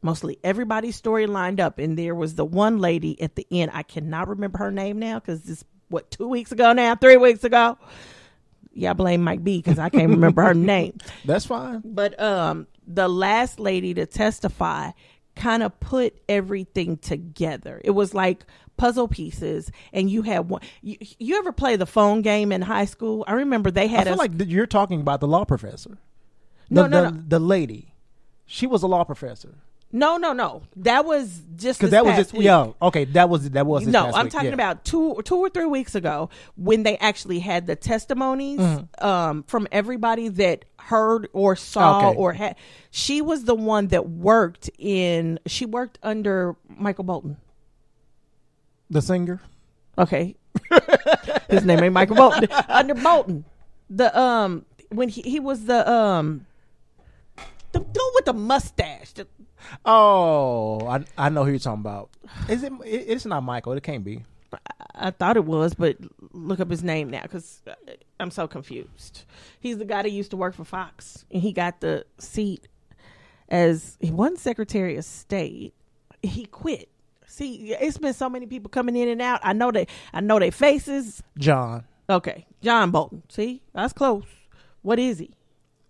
Mostly everybody's story lined up, and there was the one lady at the end. I cannot remember her name now because this 2 weeks ago now, 3 weeks ago. Yeah, blame Mike B because I can't remember her name. That's fine. But the last lady to testify kind of put everything together. It was like puzzle pieces, and you had one. You ever play the phone game in high school? I remember they had. I feel like you're talking about the law professor. No. The lady, she was a law professor. No. That was just because that was just week. Yeah. Okay, that was this no. past I'm week. talking about 2 or 3 weeks ago when they actually had the testimonies from everybody that heard or saw or had. She was the one that worked under Michael Bolton, the singer. Okay, his name ain't Michael Bolton. Under Bolton, the when he was the dude with the mustache. I know who you're talking about. Is it? It's not Michael. It can't be. I thought it was, but look up his name now because I'm so confused. He's the guy that used to work for Fox, and he got the seat as he wasn't Secretary of State. He quit. See, it's been so many people coming in and out. I know their faces. John. Okay, John Bolton. See, that's close. What is he?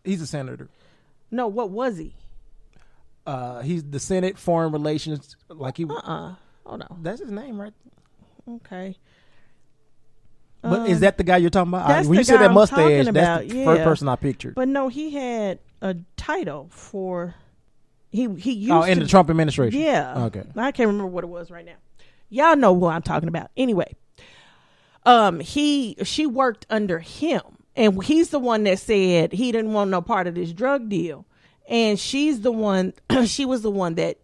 He's a senator. No, what was he? He's the Senate Foreign Relations. Like he. Oh no, that's his name, right? Okay. But is that the guy you're talking about? When you said that mustache, that's the first person I pictured. But no, he had a title for. He used in the Trump administration. Yeah. Okay. I can't remember what it was right now. Y'all know who I'm talking about. Anyway, she worked under him, and he's the one that said he didn't want no part of this drug deal. And she was the one that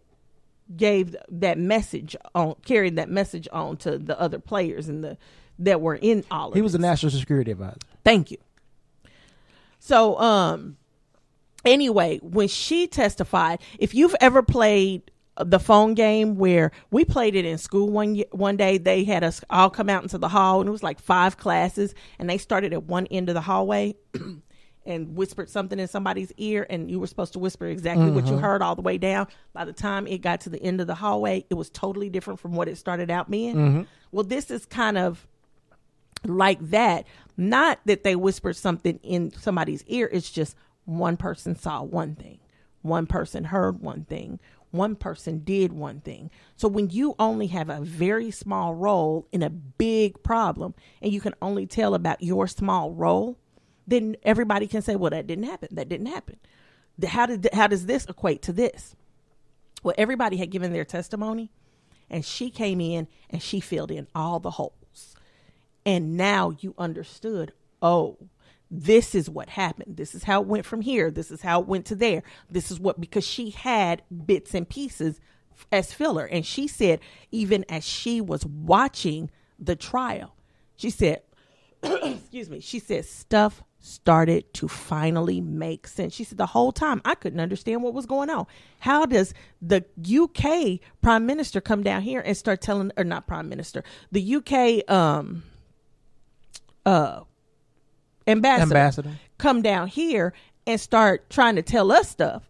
gave that message carried that message on to the other players that were in all of it. He was a national security advisor. Thank you. So, anyway, when she testified, if you've ever played the phone game where we played it in school one day, they had us all come out into the hall, and it was like 5 classes, and they started at one end of the hallway and whispered something in somebody's ear, and you were supposed to whisper exactly what you heard all the way down. By the time it got to the end of the hallway, it was totally different from what it started out being. Well, this is kind of like that. Not that they whispered something in somebody's ear. It's just one person saw one thing. One person heard one thing. One person did one thing. So when you only have a very small role in a big problem, and you can only tell about your small role, then everybody can say, well, that didn't happen. That didn't happen. How does this equate to this? Well, everybody had given their testimony, and she came in and she filled in all the holes. And now you understood, oh, this is what happened. This is how it went from here. This is how it went to there. This is what, because she had bits and pieces as filler. And she said, even as she was watching the trial, she said, excuse me, she said stuff started to finally make sense. She said the whole time I couldn't understand what was going on. How does the UK prime minister come down here and start telling, or not prime minister, the UK ambassador come down here and start trying to tell us stuff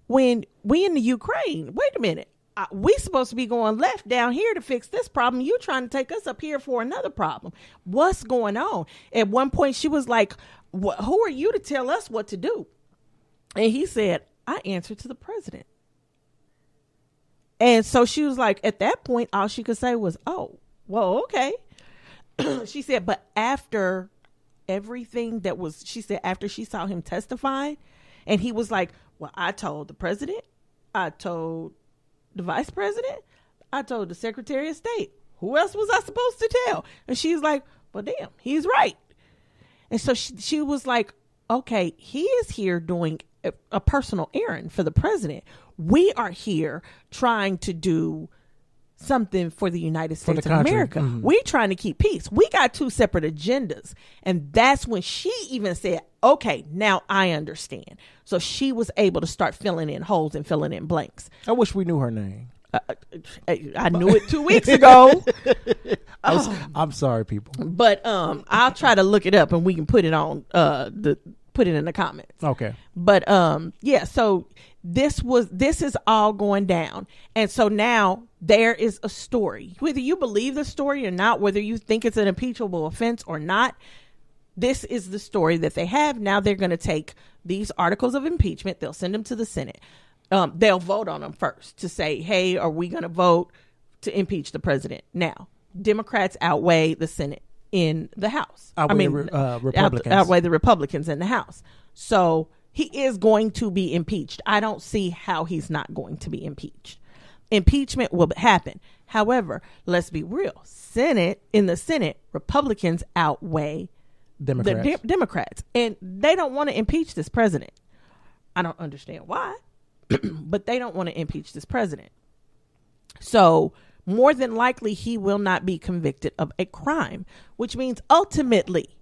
when we in the Ukraine? Wait a minute. We supposed to be going left down here to fix this problem. You trying to take us up here for another problem. What's going on? At one point, she was like, who are you to tell us what to do? And he said, I answer to the president. And so she was like, at that point, all she could say was, oh, well, okay. She said, but after everything that was, she said, after she saw him testify, and he was like, well, I told the president, I told the vice president, I told the secretary of state. Who else was I supposed to tell? And she's like, well, damn, he's right. And so she was like, okay, he is here doing a personal errand for the president. We are here trying to do something for the United States of America. Mm-hmm. We're trying to keep peace. We got two separate agendas. And that's when she even said, okay, now I understand. So she was able to start filling in holes and filling in blanks. I wish we knew her name. I knew it 2 weeks ago. I'm sorry, people. But I'll try to look it up and we can put it on put it in the comments. Okay. But yeah, so this is all going down. And so now there is a story. Whether you believe the story or not, whether you think it's an impeachable offense or not, this is the story that they have. Now they're going to take these articles of impeachment, they'll send them to the Senate. They'll vote on them first to say, hey, are we going to vote to impeach the president? Now, Democrats outweigh the Senate in the House. Republicans. Outweigh the Republicans in the House. So he is going to be impeached. I don't see how he's not going to be impeached. Impeachment will happen. However, let's be real. In the Senate, Republicans outweigh Democrats. the Democrats. And they don't want to impeach this president. I don't understand why. But they don't want to impeach this president. So more than likely, he will not be convicted of a crime, which means ultimately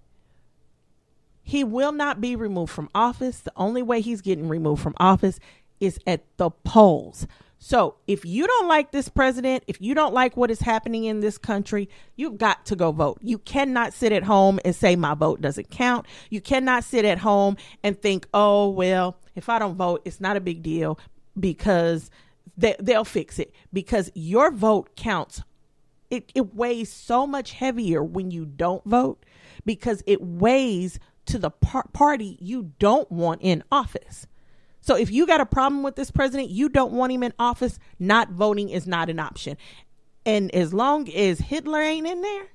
he will not be removed from office. The only way he's getting removed from office is at the polls. So if you don't like this president, if you don't like what is happening in this country, you've got to go vote. You cannot sit at home and say my vote doesn't count. You cannot sit at home and think, oh, well, if I don't vote, it's not a big deal because they'll fix it. Because your vote counts. It weighs so much heavier when you don't vote because it weighs to the party you don't want in office. So if you got a problem with this president, you don't want him in office, not voting is not an option. And as long as Hitler ain't in there,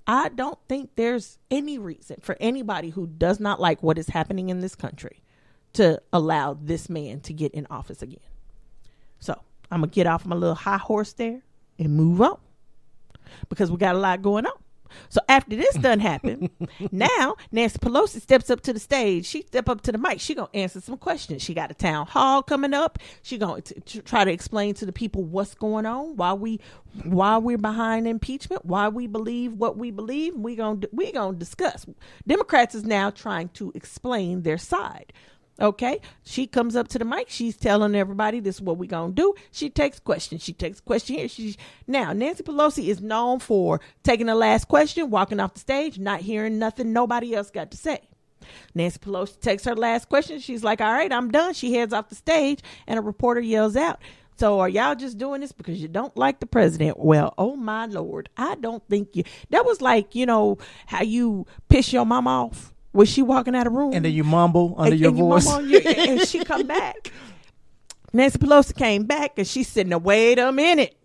I don't think there's any reason for anybody who does not like what is happening in this country to allow this man to get in office again. So I'm going to get off my little high horse there and move on because we got a lot going on. So after this done happened, now Nancy Pelosi steps up to the stage. She step up to the mic. She going to answer some questions. She got a town hall coming up. She going to try to explain to the people what's going on, why we're behind impeachment, why we believe what we believe. We going to discuss. Democrats is now trying to explain their side. Okay, she comes up to the mic. She's telling everybody this is what we're going to do. She takes questions. She takes a question here. Now, Nancy Pelosi is known for taking the last question, walking off the stage, not hearing nothing nobody else got to say. Nancy Pelosi takes her last question. She's like, all right, I'm done. She heads off the stage and a reporter yells out, so are y'all just doing this because you don't like the president? Well, oh my Lord, I don't think that was like, how you piss your mom off. Was she walking out of the room? And then you mumble under your voice. And she come back. Nancy Pelosi came back and she's sitting there, wait a minute.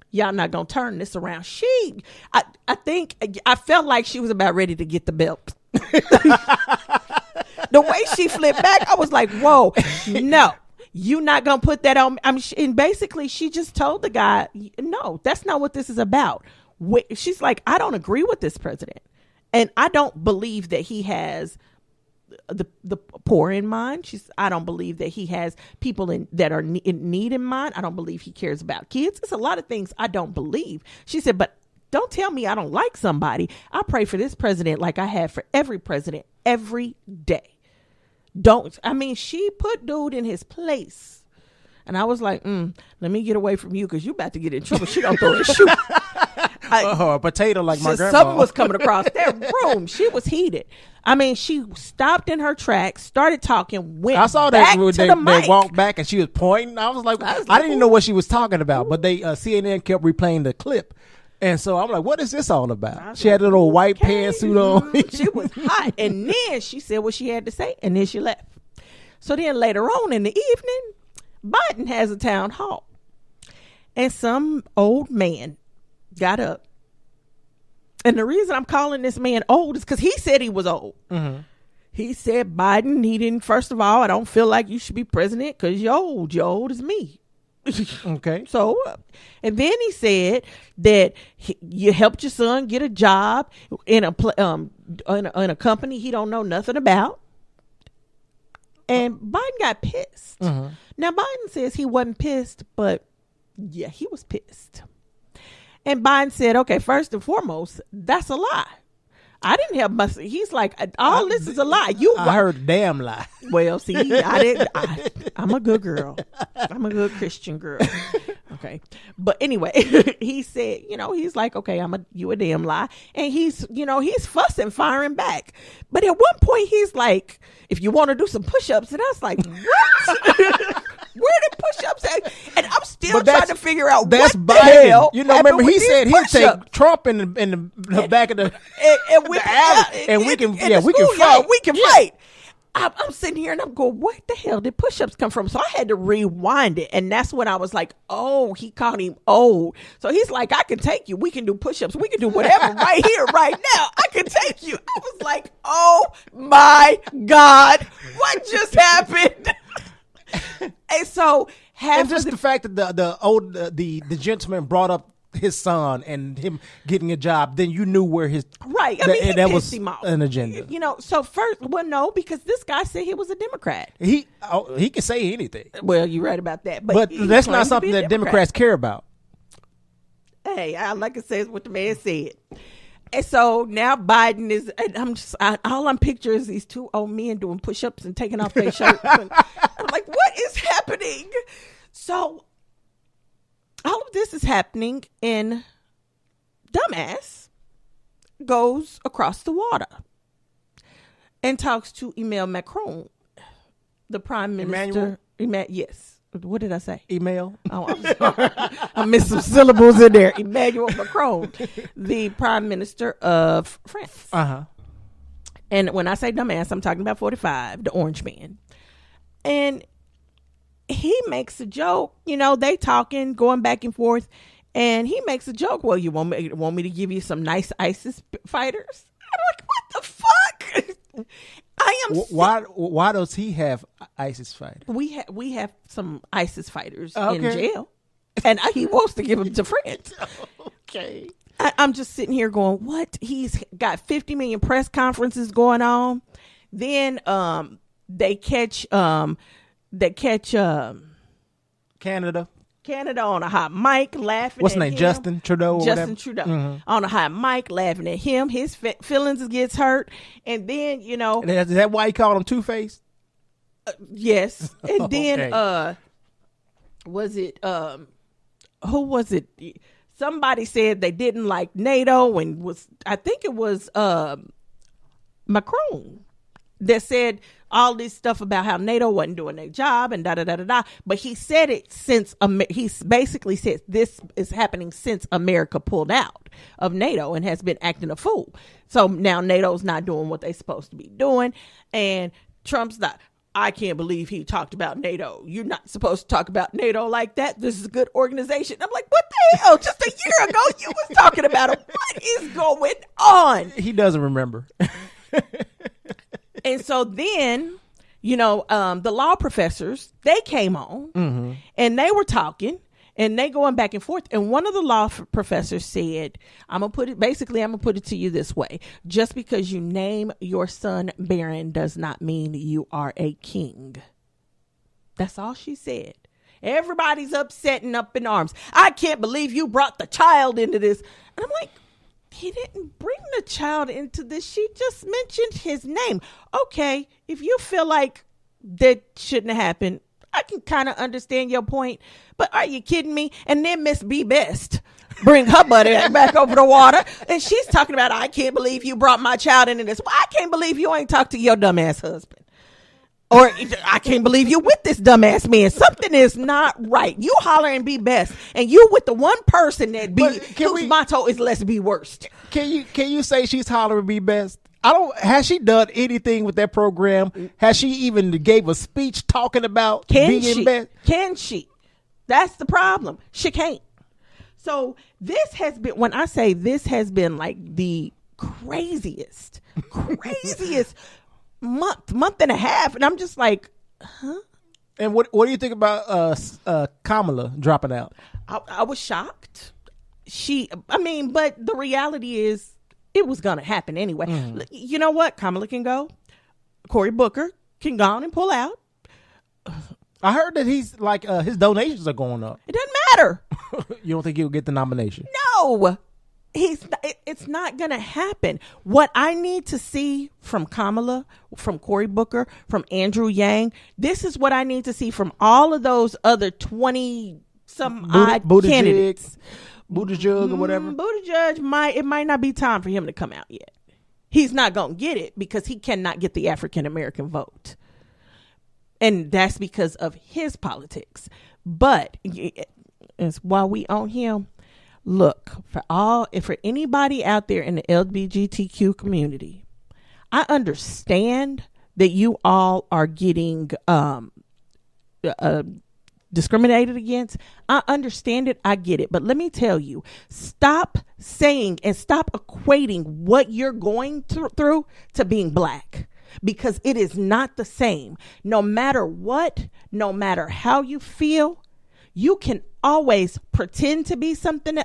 Y'all not going to turn this around. I think, I felt like she was about ready to get the belt. The way she flipped back, I was like, whoa, no. You not going to put that on me. And basically she just told the guy, no, that's not what this is about. She's like, I don't agree with this president. And I don't believe that he has the poor in mind. I don't believe that he has people that are in need in mind. I don't believe he cares about kids. It's a lot of things I don't believe. She said, but don't tell me I don't like somebody. I pray for this president like I have for every president every day. She put dude in his place. And I was like, let me get away from you because you about to get in trouble. She don't throw a shoe. A potato like my grandma. Something was coming across that room. She was heated. She stopped in her tracks, started talking, went back to the mic. They walked back and she was pointing. I was like, I didn't even know what she was talking about, but CNN kept replaying the clip. And so I'm like, what is this all about? She had a little white pantsuit on. She was hot. And then she said what she had to say, and then she left. So then later on in the evening, Biden has a town hall. And some old man got up. And the reason I'm calling this man old is because he said he was old. Mm-hmm. He said, Biden, first of all, I don't feel like you should be president because you're old. You're old as me. Okay. So, and then he said that you helped your son get a job in a company he don't know nothing about. And Biden got pissed. Mm-hmm. Now, Biden says he wasn't pissed, but yeah, he was pissed. And Biden said, okay, first and foremost, that's a lie. I didn't have my. He's like, all this is a lie. I heard a damn lie. Well, see, I didn't. I'm a good girl. I'm a good Christian girl. Okay, but anyway, he said, he's like, okay, you a damn lie, and he's fussing, firing back. But at one point, he's like, if you want to do some push-ups, and I was like, what? Where the push-ups at? And I'm still trying to figure out that's what Biden. The hell. Remember he said he'd take Trump in the back of the alley, and we can fight. We can fight. I'm sitting here and I'm going, what the hell did push-ups come from? So I had to rewind it, and that's when I was like, oh, he called him old. So he's like, I can take you. We can do push-ups. We can do whatever right here, right now. I can take you. I was like, oh my God, what just happened? And so, the fact that the gentleman brought up his son and him getting a job, then you knew where his right. I mean, that was an agenda. So first, well, no, because this guy said he was a Democrat. He can say anything. Well, you're right about that, but that's not something that Democrats care about. Hey, I like to say is what the man said. And so now Biden is, and all I'm picturing is these two old men doing push-ups and taking off their shirts. And I'm like, what is happening? So all of this is happening, and dumbass goes across the water and talks to Emmanuel Macron, the prime minister. Yes. What did I say? Email. Oh, I'm sorry. I missed some syllables in there. Emmanuel Macron, the prime minister of France. Uh-huh. And when I say dumbass, I'm talking about 45, the orange man. And he makes a joke. They talking, going back and forth. And he makes a joke. Well, you want me to give you some nice ISIS fighters? I'm like, what the fuck? I am. Why does he have ISIS fighters? We have some ISIS fighters in jail, and he wants to give them to France. Okay. I'm just sitting here going, what? He's got 50 million press conferences going on. Then they catch Canada on a hot mic laughing. What's at his name? him. Justin Trudeau. Mm-hmm. On a hot mic laughing at him. His feelings gets hurt, and then Is that why he called him Two-Face? Yes, and then was it who was it? Somebody said they didn't like NATO, and I think it was Macron that said all this stuff about how NATO wasn't doing their job and da-da-da-da-da. But he said it since, he basically said this is happening since America pulled out of NATO and has been acting a fool. So now NATO's not doing what they're supposed to be doing. And Trump's not, I can't believe he talked about NATO. You're not supposed to talk about NATO like that. This is a good organization. I'm like, what the hell? Just a year ago, you was talking about it. What is going on? He doesn't remember. And so then, the law professors, they came on and they were talking and they going back and forth. And one of the law professors said, I'm going to put it to you this way. Just because you name your son Barron does not mean you are a king. That's all she said. Everybody's upset and up in arms. I can't believe you brought the child into this. And I'm like, he didn't bring the child into this. She just mentioned his name. Okay, if you feel like that shouldn't have happened, I can kind of understand your point. But are you kidding me? And then Miss B Best bring her buddy back over the water. And she's talking about, I can't believe you brought my child into this. Well, I can't believe you ain't talked to your dumbass husband. Or I can't believe you with this dumbass man. Something is not right. You holler and be best, and you with the one person that whose motto is let's be worst. Can you say she's holler and be best? Has she done anything with that program? Has she even gave a speech talking about being in bed? Can she? That's the problem. She can't. So this has been, when I say this has been like the craziest month and a half. And I'm just like, huh? And what do you think about Kamala dropping out? I was shocked. But the reality is it was going to happen anyway. You know what? Kamala can go. Cory Booker can go on and pull out. I heard that he's like his donations are going up. It doesn't matter. You don't think he'll get the nomination? No, it's not going to happen. What I need to see from Kamala, from Cory Booker, from Andrew Yang, this is what I need to see from all of those other 20 some odd candidates. Buttigieg or whatever. Buttigieg it might not be time for him to come out yet. He's not going to get it because he cannot get the African American vote. And that's because of his politics. But it's while we on him, look, for anybody out there in the LGBTQ community, I understand that you all are getting discriminated against. I understand it. I get it. But let me tell you, stop saying and stop equating what you're going through to being black. Because it is not the same. No matter what, no matter how you feel, you can always pretend to be something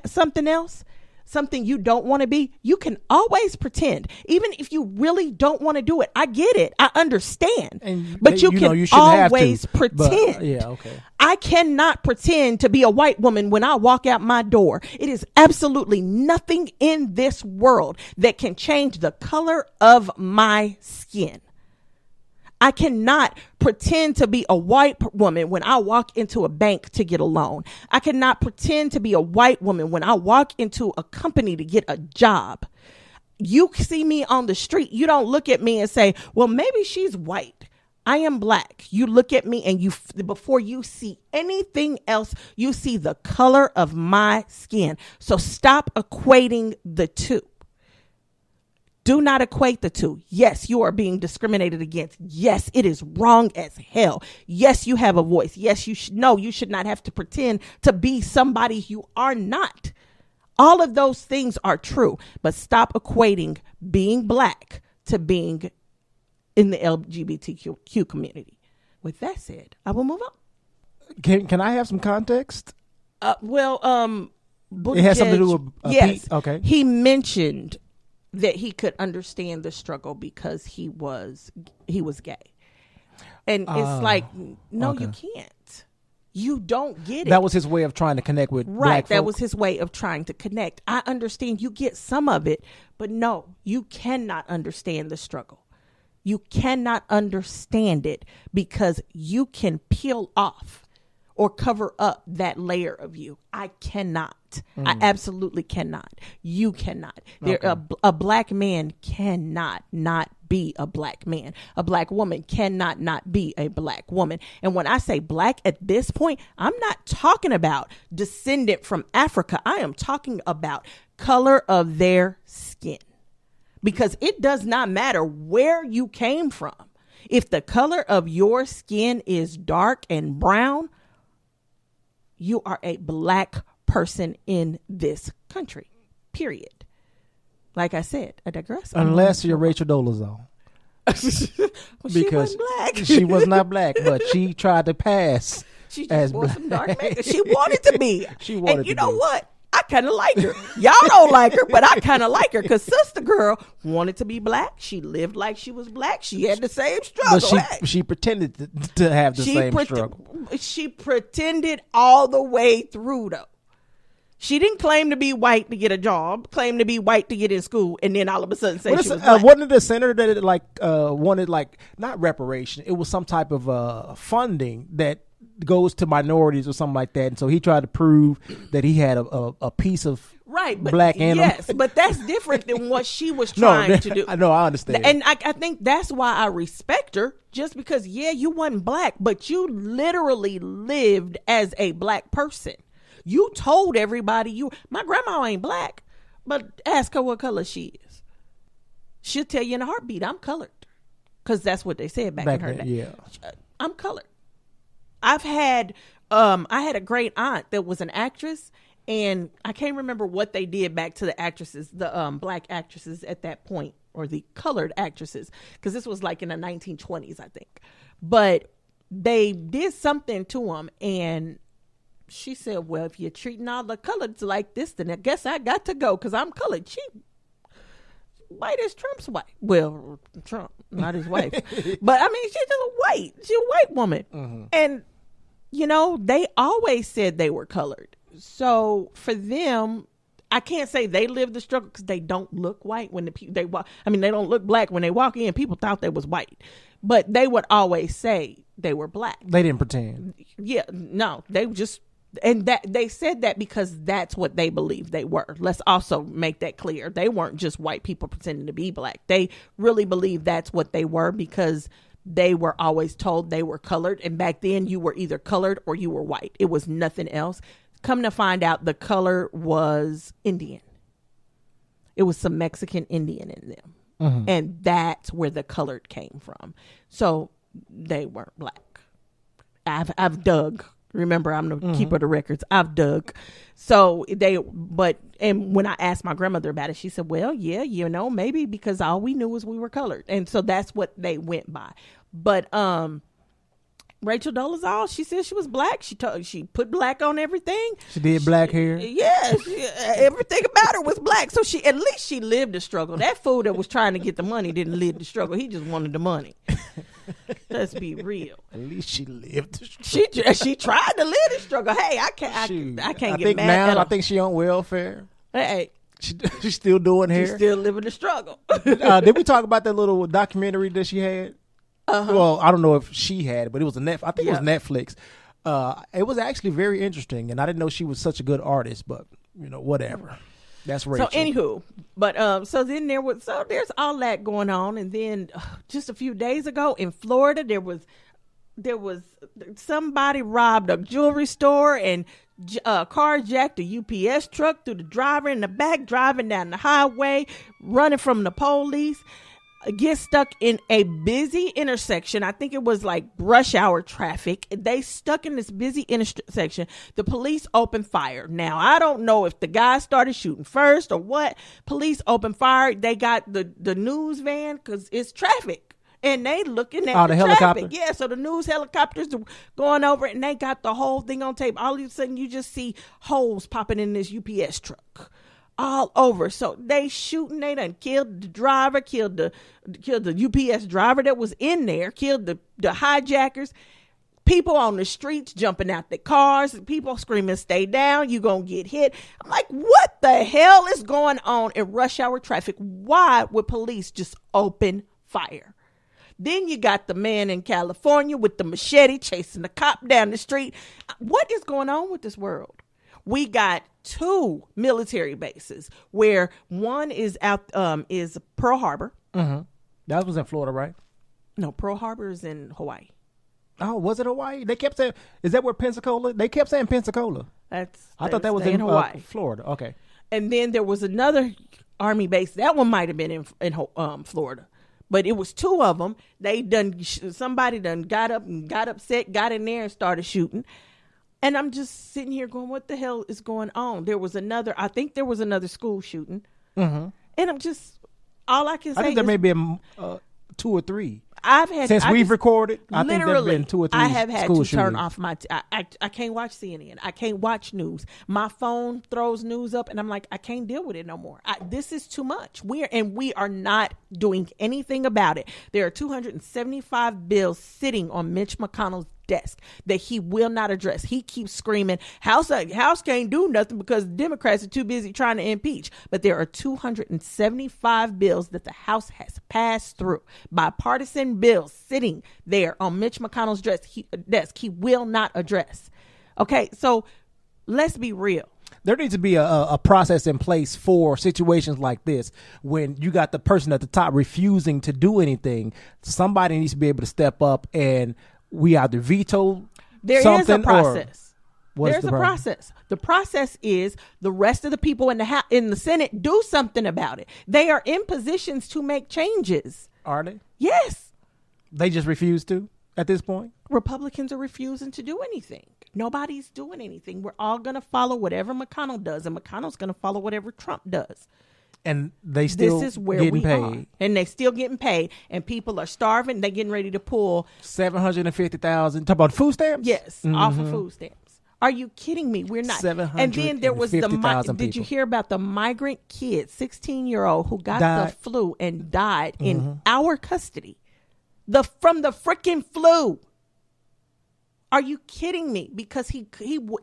else, something you don't want to be. You can always pretend, even if you really don't want to do it. I get it. I understand. But you can always pretend. Yeah, okay. I cannot pretend to be a white woman when I walk out my door. It is absolutely nothing in this world that can change the color of my skin. I cannot pretend to be a white woman when I walk into a bank to get a loan. I cannot pretend to be a white woman when I walk into a company to get a job. You see me on the street. You don't look at me and say, well, maybe she's white. I am black. You look at me and before you see anything else, you see the color of my skin. So stop equating the two. Do not equate the two. Yes, you are being discriminated against. Yes, it is wrong as hell. Yes, you have a voice. Yes, you should not have to pretend to be somebody you are not. All of those things are true, but stop equating being black to being in the LGBTQ community. With that said, I will move on. Can I have some context? It has something to do with yes. Okay. He mentioned that he could understand the struggle because he was gay. And it's like, no, okay. You can't. You don't get it. That was his way of trying to connect with black folk. That was his way of trying to connect. I understand you get some of it, but no, you cannot understand the struggle. You cannot understand it because you can peel off or cover up that layer of you. I cannot. I absolutely cannot. You cannot. Okay. A black man cannot not be a black man. A black woman cannot not be a black woman. And when I say black at this point, I'm not talking about descendant from Africa. I am talking about color of their skin. Because it does not matter where you came from. If the color of your skin is dark and brown, you are a black person in this country, period. Like I said, I digress. Unless you're Rachel Dolezal. Well, because she wasn't black. She was not black, but she tried to pass. She just wore some dark makeup. She wanted to be. She wanted to be. And you know what? I kind of like her. Y'all don't like her, but I kind of like her because Sister Girl wanted to be black. She lived like she was black. She had the same struggle. But she pretended to have the same struggle. She pretended all the way through, though. She didn't claim to be white to get a job, claim to be white to get in school, and then all of a sudden say she was black. Wasn't it the senator that wanted not reparation? It was some type of funding that goes to minorities or something like that, and so he tried to prove that he had a piece of black animal. Yes, but that's different than what she was trying to do. No, I understand, and I think that's why I respect her. Just because, you wasn't black, but you literally lived as a black person. You told everybody my grandma ain't black, but ask her what color she is. she'll tell you in a heartbeat, I'm colored. Because that's what they said back in her day. Yeah. I'm colored. I had a great aunt that was an actress, and I can't remember what they did back to the actresses, the black actresses at that point, or the colored actresses, because this was like in the 1920s, I think. But they did something to them, and she said, well, if you're treating all the coloreds like this, then I guess I got to go because I'm colored. She white as Trump's wife. Well, Trump, not his wife. But, I mean, she's just a white. She's a white woman. Mm-hmm. And, you know, they always said they were colored. So, for them, I can't say they lived the struggle because they don't look white when they walk. I mean, they don't look black when they walk in. People thought they was white. But they would always say they were black. They didn't pretend. Yeah, no, they just, and that they said that because that's what they believed they were. Let's also make that clear. They weren't just white people pretending to be black. They really believed that's what they were because they were always told they were colored. And back then you were either colored or you were white. It was nothing else. Come to find out, the color was Indian. It was some Mexican Indian in them. Mm-hmm. And that's where the colored came from. So they weren't black. I've dug. Remember, I'm the keeper of the records. I've dug. So and when I asked my grandmother about it, she said, well, yeah, you know, maybe because all we knew was we were colored. And so that's what they went by. But Rachel Dolezal, she said she was black. She put black on everything. She did black hair. Yeah, everything about her was black. So at least she lived the struggle. That fool that was trying to get the money didn't live the struggle. He just wanted the money. Let's be real. At least she lived the struggle. She tried to live the struggle. Hey, I can't get mad now, at her. I think she on welfare. Hey. She's still doing hair. She's still living the struggle. Did we talk about that little documentary that she had? Uh-huh. Well, I don't know if she had it, but it was I think it was Netflix. It was actually very interesting, and I didn't know she was such a good artist, but you know, whatever. That's Rachel. So anywho, but so then there's all that going on, and then just a few days ago in Florida, there was somebody robbed a jewelry store and carjacked a UPS truck through the driver in the back, driving down the highway, running from the police. Get stuck in a busy intersection. I think it was like rush hour traffic. They stuck in this busy intersection. The police opened fire. Now, I don't know if the guy started shooting first or what. Police opened fire. They got the news van because it's traffic. And they looking at the helicopter. traffic. Yeah, so the news helicopters are going over and they got the whole thing on tape. All of a sudden, you just see holes popping in this UPS truck. All over. So they shooting, they done killed the driver, killed the UPS driver that was in there, killed the hijackers, people on the streets jumping out the cars, people screaming, stay down, you gonna get hit. I'm like, what the hell is going on in rush hour traffic? Why would police just open fire? Then you got the man in California with the machete chasing the cop down the street. What is going on with this world? We got 2 military bases where one is is Pearl Harbor. Mm-hmm. That was in Florida, right? No, Pearl Harbor is in Hawaii. Oh, was it Hawaii? They kept saying, is that where Pensacola? They kept saying Pensacola. I thought that was in Hawaii. Florida. Okay. And then there was another Army base. That one might have been in Florida. But it was 2 of them. Somebody got up and got upset, got in there and started shooting. And I'm just sitting here going, what the hell is going on? I think there was another school shooting. Mm-hmm. And I'm just, all I can say is, I think there may be 2 or 3. Since we've recorded, I think there have been 2 or 3 I have had to turn off my, I can't watch CNN. I can't watch news. My phone throws news up and I'm like, I can't deal with it no more. This is too much. We are not doing anything about it. There are 275 bills sitting on Mitch McConnell's desk that he will not address. He keeps screaming, House can't do nothing because Democrats are too busy trying to impeach. But there are 275 bills that the House has passed through, bipartisan bills sitting there on Mitch McConnell's desk. He will not address. Okay, so let's be real. There needs to be a process in place for situations like this when you got the person at the top refusing to do anything. Somebody needs to be able to step up and we either veto there something. There is a process. There's a process. The process is the rest of the people in the Senate do something about it. They are in positions to make changes. Are they? Yes. They just refuse to at this point? Republicans are refusing to do anything. Nobody's doing anything. We're all going to follow whatever McConnell does, and McConnell's going to follow whatever Trump does. And they still this is where getting we paid. Are. And they still getting paid. And people are starving. They're getting ready to pull $750,000. Talk about food stamps? Yes, off of food stamps. Are you kidding me? We're not. And then there was did you hear about the migrant kid, 16-year-old, who got the flu and died in our custody? From the freaking flu. Are you kidding me? Because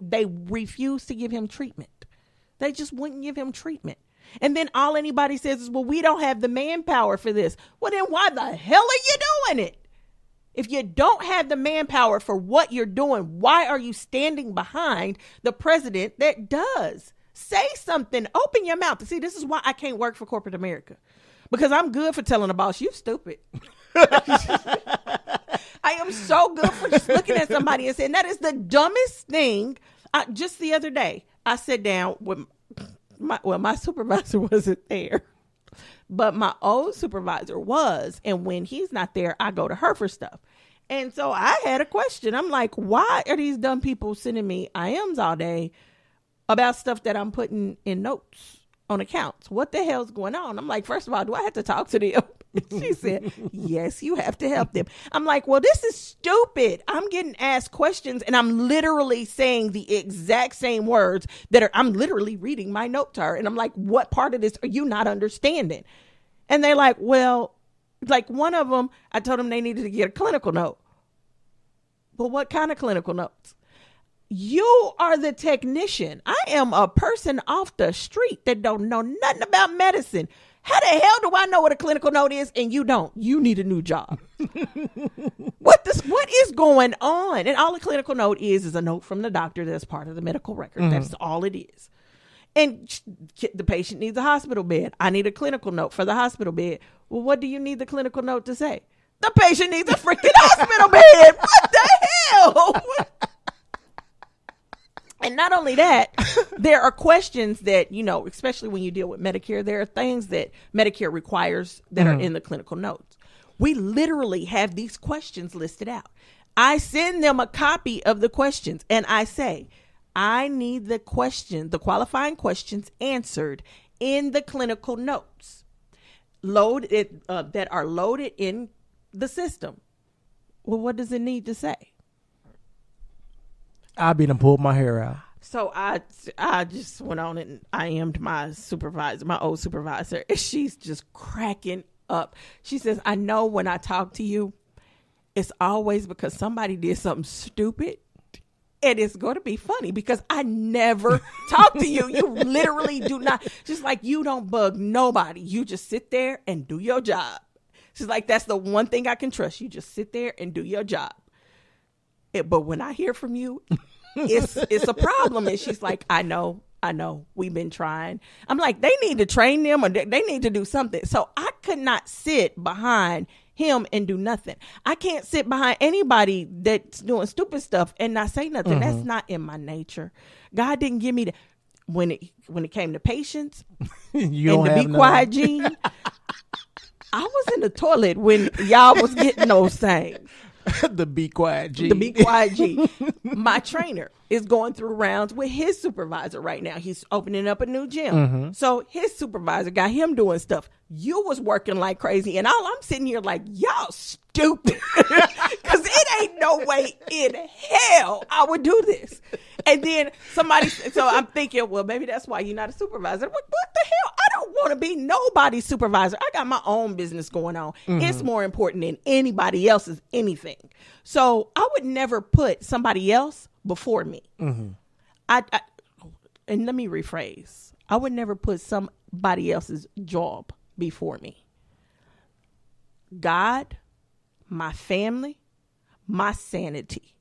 they refused to give him treatment. They just wouldn't give him treatment. And then all anybody says is, well, we don't have the manpower for this. Well, then why the hell are you doing it? If you don't have the manpower for what you're doing, why are you standing behind the president that does? Say something. Open your mouth. See, this is why I can't work for corporate America. Because I'm good for telling a boss, you stupid. I am so good for just looking at somebody and saying, that is the dumbest thing. Just the other day, I sat down with my supervisor wasn't there. But my old supervisor was, and when he's not there, I go to her for stuff. And so I had a question. I'm like, why are these dumb people sending me IMs all day about stuff that I'm putting in notes on accounts? What the hell's going on? I'm like, first of all, do I have to talk to them? She said, yes, you have to help them. I'm like, well, this is stupid. I'm getting asked questions and I'm literally saying the exact same words I'm literally reading my note to her. And I'm like, what part of this are you not understanding? And they're like, well, like one of them, I told them they needed to get a clinical note. But what kind of clinical notes? You are the technician. I am a person off the street that don't know nothing about medicine. How the hell do I know what a clinical note is and you don't? You need a new job. What is going on? And all a clinical note is a note from the doctor that's part of the medical record. That's all it is. And the patient needs a hospital bed. I need a clinical note for the hospital bed. Well, what do you need the clinical note to say? The patient needs a freaking hospital bed. What the hell? And not only that, there are questions that, especially when you deal with Medicare, there are things that Medicare requires that are in the clinical notes. We literally have these questions listed out. I send them a copy of the questions and I say, I need the qualifying questions answered in the clinical notes that are loaded in the system. Well, what does it need to say? I've been and pulled my hair out. So I just went on and IM'd my supervisor, my old supervisor, and she's just cracking up. She says, I know when I talk to you, it's always because somebody did something stupid. And it's going to be funny because I never talk to you. You literally do not. Just like you don't bug nobody. You just sit there and do your job. She's like, that's the one thing I can trust. You just sit there and do your job. But when I hear from you, it's a problem. And she's like, I know. We've been trying. I'm like, they need to train them or they need to do something. So I could not sit behind him and do nothing. I can't sit behind anybody that's doing stupid stuff and not say nothing. That's not in my nature. God didn't give me that. When it came to patience and the be quiet gene, I was in the toilet when y'all was getting those things. The be quiet G. The be quiet G. My trainer is going through rounds with his supervisor right now. He's opening up a new gym. So his supervisor got him doing stuff. You was working like crazy. And all I'm sitting here like, y'all stupid. Because it ain't no way in hell I would do this. And then so I'm thinking, well, maybe that's why you're not a supervisor. What the hell? I don't want to be nobody's supervisor. I got my own business going on. It's more important than anybody else's anything. So I would never put somebody else before me. And let me rephrase. I would never put somebody else's job before me. God, my family, my sanity.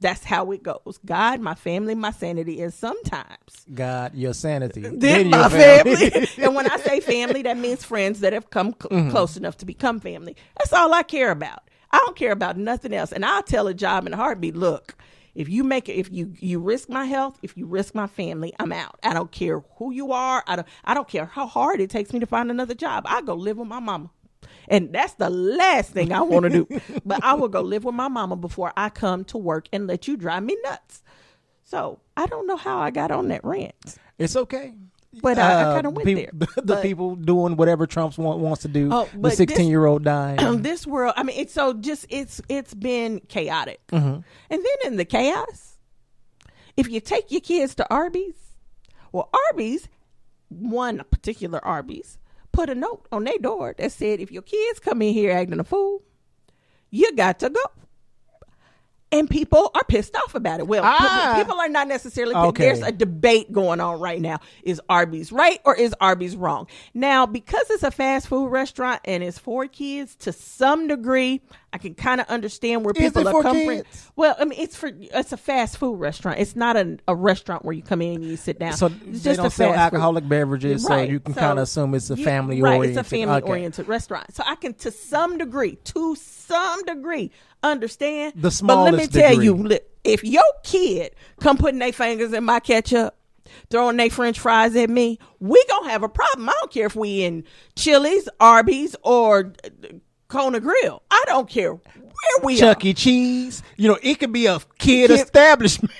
That's how it goes. God, my family, my sanity, and sometimes God, your sanity. Then my family. And when I say family, that means friends that have come close enough to become family. That's all I care about. I don't care about nothing else. And I'll tell a job in a heartbeat, look, If you make it, if you risk my health, if you risk my family, I'm out. I don't care who you are. I don't care how hard it takes me to find another job. I go live with my mama. And that's the last thing I want to do. But I will go live with my mama before I come to work and let you drive me nuts. So I don't know how I got on that rant. It's okay. But I kind of went there. The people doing whatever Trump wants to do. Oh, the 16-year-old dying. This world, I mean, it's been chaotic. Mm-hmm. And then in the chaos, if you take your kids to Arby's, well, Arby's, one particular Arby's, put a note on their door that said, if your kids come in here acting a fool, you got to go. And people are pissed off about it. Well, people are not necessarily. Okay. There's a debate going on right now. Is Arby's right or is Arby's wrong? Now, because it's a fast food restaurant and it's for kids, to some degree, I can kind of understand where people are coming from. Well, I mean, it's a fast food restaurant. It's not a restaurant where you come in and you sit down. So it's they just don't sell alcoholic beverages, right. So you can kind of assume it's a family-oriented. Right, it's a family-oriented restaurant. So I can, to some degree, understand the smallest But let me tell you, if your kid come putting their fingers in my ketchup, throwing their French fries at me, we gonna have a problem. I don't care if we in Chili's, Arby's, or Kona Grill. I don't care where we Chuck are. E. Cheese. You know, it could be a kid establishment,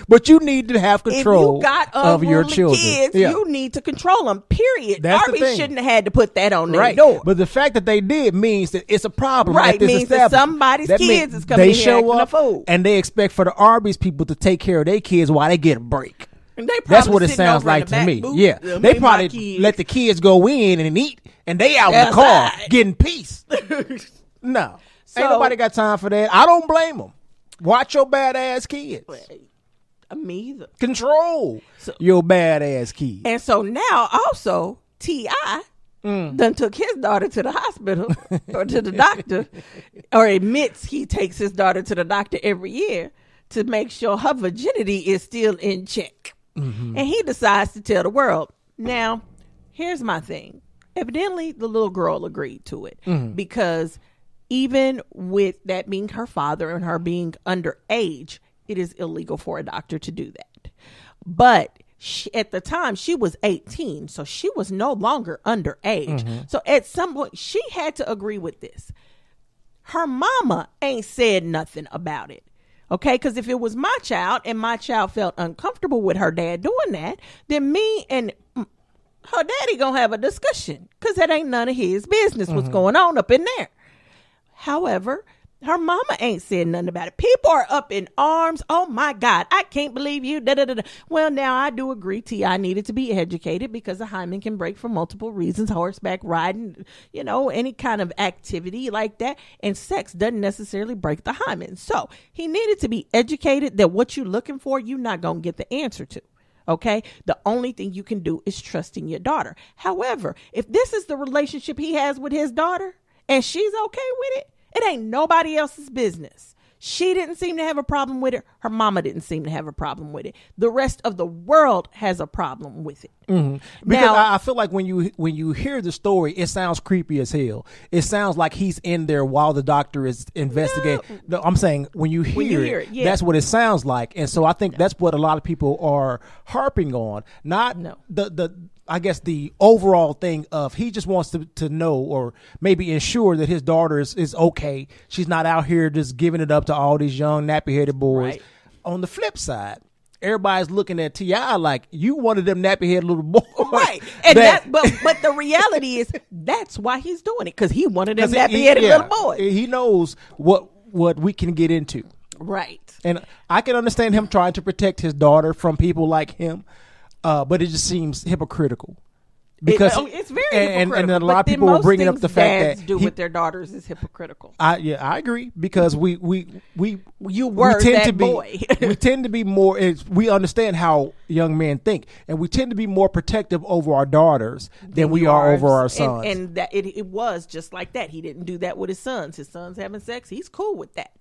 but you need to have control if you got of your children. Kids, you need to control them, period. That's Arby's shouldn't have had to put that on their door. But the fact that they did means that it's a problem right, at this means that somebody's kids is coming in here acting a fool. And they expect for the Arby's people to take care of their kids while they get a break. And they That's what it sounds like to me. Yeah. They probably let the kids go in and eat, and they out in the car getting peace. No. Ain't nobody got time for that. I don't blame them. Watch your badass kids. Me either. Control your badass kids. And so now also T.I. done took his daughter to the hospital or to the doctor, or admits he takes his daughter to the doctor every year to make sure her virginity is still in check. Mm-hmm. And he decides to tell the world. Now, here's my thing. Evidently, the little girl agreed to it because even with that being her father and her being underage, it is illegal for a doctor to do that. But at the time, she was 18, so she was no longer underage. Mm-hmm. So at some point, she had to agree with this. Her mama ain't said nothing about it. Okay, because if it was my child and my child felt uncomfortable with her dad doing that, then me and her daddy gonna have a discussion because that ain't none of his business what's going on up in there. However, her mama ain't said nothing about it. People are up in arms. Oh my God, I can't believe you. Da, da, da, da. Well, now I do agree T.I. needed to be educated because a hymen can break for multiple reasons. Horseback riding, any kind of activity like that. And sex doesn't necessarily break the hymen. So he needed to be educated that what you're looking for, you're not going to get the answer to. Okay. The only thing you can do is trust in your daughter. However, if this is the relationship he has with his daughter and she's okay with it, it ain't nobody else's business. She didn't seem to have a problem with it. Her mama didn't seem to have a problem with it. The rest of the world has a problem with it. Mm-hmm. Because now, I feel like when you hear the story, it sounds creepy as hell. It sounds like he's in there while the doctor is investigating. No, I'm saying when you hear it, that's what it sounds like. And so I think that's what a lot of people are harping on. Not I guess the overall thing of he just wants to know or maybe ensure that his daughter is okay. She's not out here just giving it up to all these young nappy-headed boys. Right. On the flip side, everybody's looking at T.I. like you one of them nappy-headed little boys. Right. And but the reality is that's why he's doing it, because he one of them nappy-headed little boys. He knows what we can get into. Right. And I can understand him trying to protect his daughter from people like him. But it just seems hypocritical because it's very hypocritical. And a lot of people were bringing up the fact that do with their daughters is hypocritical. I agree because we tend to be more. We understand how young men think, and we tend to be more protective over our daughters than we are over our sons. And that it was just like that. He didn't do that with his sons. His sons having sex, he's cool with that.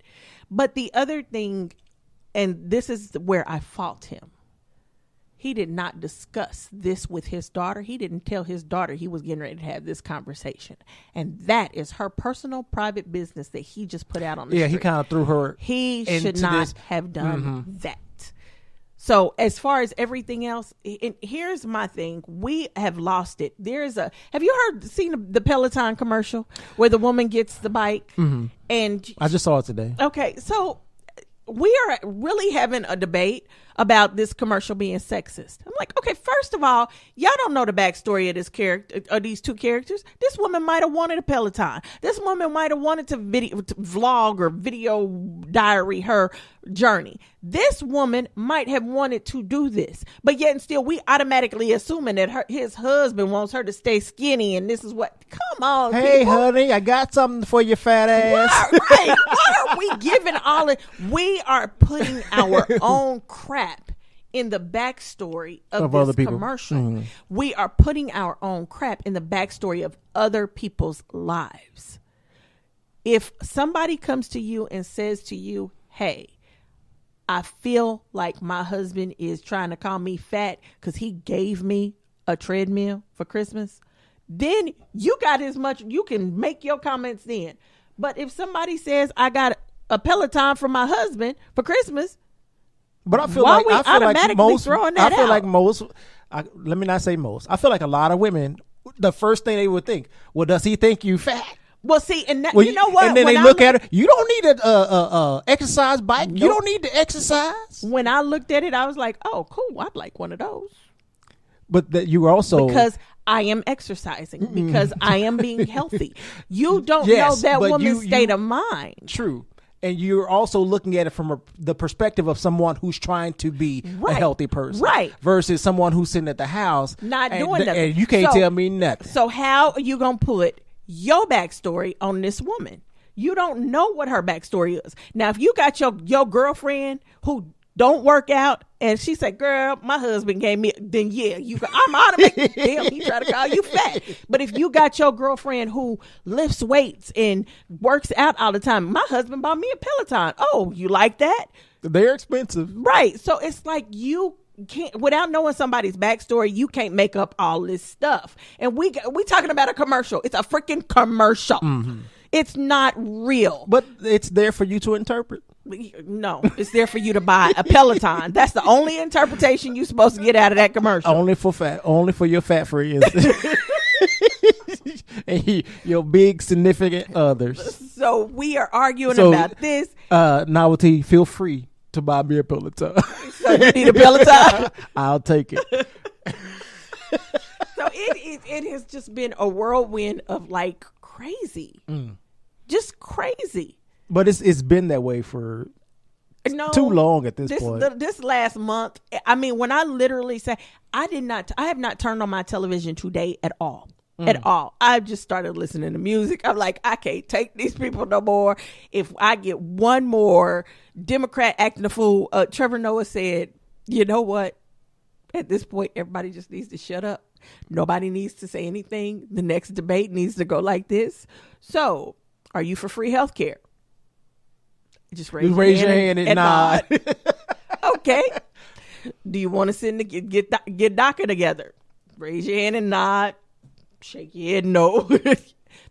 But the other thing, and this is where I fault him. he did not discuss this with his daughter. He didn't tell his daughter he was getting ready to have this conversation. And that is her personal private business that he just put out on the street. He kind of threw her. He should not have done that. So as far as everything else, and here's my thing. We have lost it. Have you seen the Peloton commercial where the woman gets the bike? Mm-hmm. And I just saw it today. Okay. So we are really having a debate about this commercial being sexist. I'm like, okay, first of all, y'all don't know the backstory of this character, of these two characters. This woman might have wanted a Peloton. This woman might have wanted to vlog or video diary her journey. This woman might have wanted to do this, but yet and still we automatically assuming that his husband wants her to stay skinny, and this is what. Come on, hey, people. honey, I got something for your fat ass. Right? Why are we giving all it? We are putting our own crap in the backstory of this commercial. Mm-hmm. We are putting our own crap in the backstory of other people's lives. If somebody comes to you and says to you, hey, I feel like my husband is trying to call me fat because he gave me a treadmill for Christmas, then you got as much, you can make your comments then. But if somebody says, I got a Peloton for my husband for Christmas, but I feel why like we automatically most, throwing that I feel out? like most, let me not say most. I feel like a lot of women, the first thing they would think, well, does he think you fat? Well, see, and that, you know what? And then they look at her. You don't need a exercise bike. Nope. You don't need to exercise. When I looked at it, I was like, oh, cool. I'd like one of those. But that you were also because I am exercising, because I am being healthy. You don't know that woman's state of mind. True. And you're also looking at it from the perspective of someone who's trying to be a healthy person. Right. Versus someone who's sitting at the house. Not doing nothing. And you can't tell me nothing. So how are you going to put your backstory on this woman? You don't know what her backstory is. Now, if you got your girlfriend who don't work out and she said, girl, my husband gave me, then yeah, I'm automatically, damn, he try to call you fat. But if you got your girlfriend who lifts weights and works out all the time, my husband bought me a Peloton. Oh, you like that? They're expensive. Right. So it's like you can't, without knowing somebody's backstory, you can't make up all this stuff. And we talking about a commercial. It's a freaking commercial. Mm-hmm. It's not real. But it's there for you to interpret. No, it's there for you to buy a Peloton. That's the only interpretation you're supposed to get out of that commercial. Only for your fat friends. And your big significant others. So we are arguing about this. Novelty, feel free to buy me a Peloton. So you need a Peloton? I'll take it. So it has just been a whirlwind of like crazy. Just crazy. But it's been that way for too long at this point. This last month, I mean, when I literally say I have not turned on my television today at all. At all. I've just started listening to music. I'm like, I can't take these people no more. If I get one more Democrat acting a fool, Trevor Noah said, you know what? At this point, everybody just needs to shut up. Nobody needs to say anything. The next debate needs to go like this. So, are you for free health care? Just raise your hand and nod. Okay. Do you want to send get DACA together? Raise your hand and nod. Shake your head no.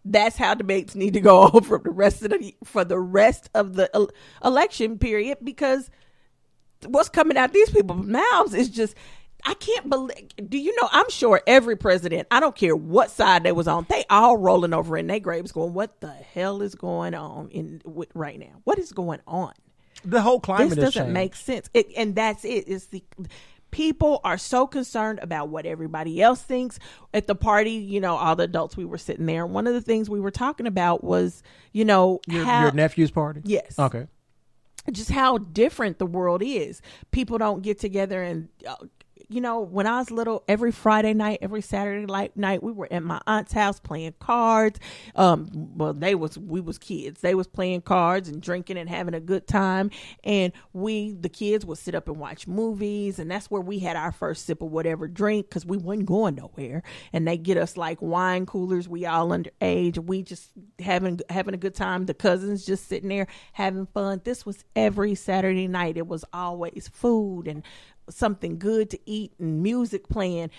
That's how debates need to go on for the rest of the election period, because what's coming out these people's mouths is just, I can't believe. Do you know? I'm sure every president, I don't care what side they was on, they all rolling over in their graves, going, "What the hell is going on right now? What is going on?" The whole climate this doesn't make sense. And that's it. It's the people are so concerned about what everybody else thinks at the party. You know, all the adults, we were sitting there. One of the things we were talking about was, you know, your nephew's party. Yes. Okay. Just how different the world is. People don't get together and. You know, when I was little, every Friday night, every Saturday night, we were at my aunt's house playing cards. Well, we was kids. They was playing cards and drinking and having a good time. And the kids would sit up and watch movies. And that's where we had our first sip of whatever drink, because we wasn't going nowhere. And they get us like wine coolers. We all underage. We just having a good time. The cousins just sitting there having fun. This was every Saturday night. It was always food and something good to eat and music playing.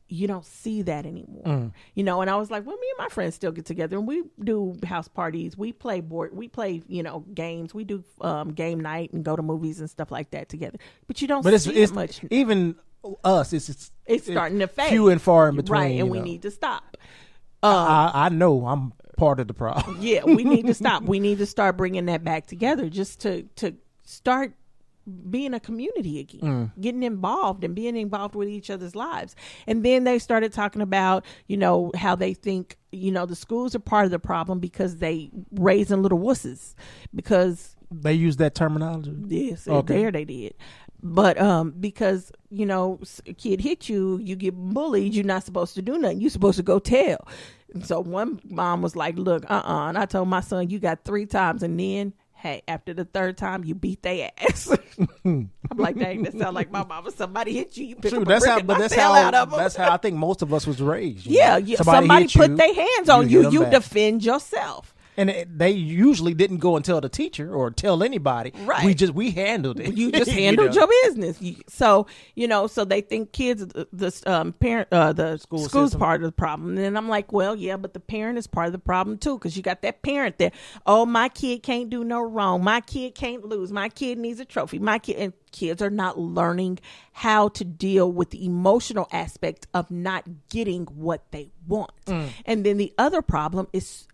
You don't see that anymore, you know. And I was like, well, me and my friends still get together and we do house parties. We play games. We do game night and go to movies and stuff like that together. But you don't see it much. Even us, it's starting to fade. Few and far in between, right? And we need to stop. I know I'm part of the problem. Yeah, we need to stop. We need to start bringing that back together, just to start being a community again, getting involved and being involved with each other's lives. And then they started talking about, you know, how they think, you know, the schools are part of the problem because they raising little wusses, because they use that terminology. Yes, there they did. But because, you know, a kid hit you, you get bullied, you're not supposed to do nothing. You're supposed to go tell. And so one mom was like, look, and I told my son, you got 3 times, and then hey, after the 3rd time, you beat their ass. I'm like, dang, that sounds like my mama. Somebody hit you, you pick up a brick and knock the hell out of them. That's how I think most of us was raised. Yeah. Somebody put their hands on you. You defend yourself. And they usually didn't go and tell the teacher or tell anybody. Right. We handled it. You just handled your business. So, you know, so they think kids, the school's part of the problem. And I'm like, well, yeah, but the parent is part of the problem too. Cause you got that parent there. Oh, my kid can't do no wrong. My kid can't lose. My kid needs a trophy. And kids are not learning how to deal with the emotional aspect of not getting what they want. And then the other problem is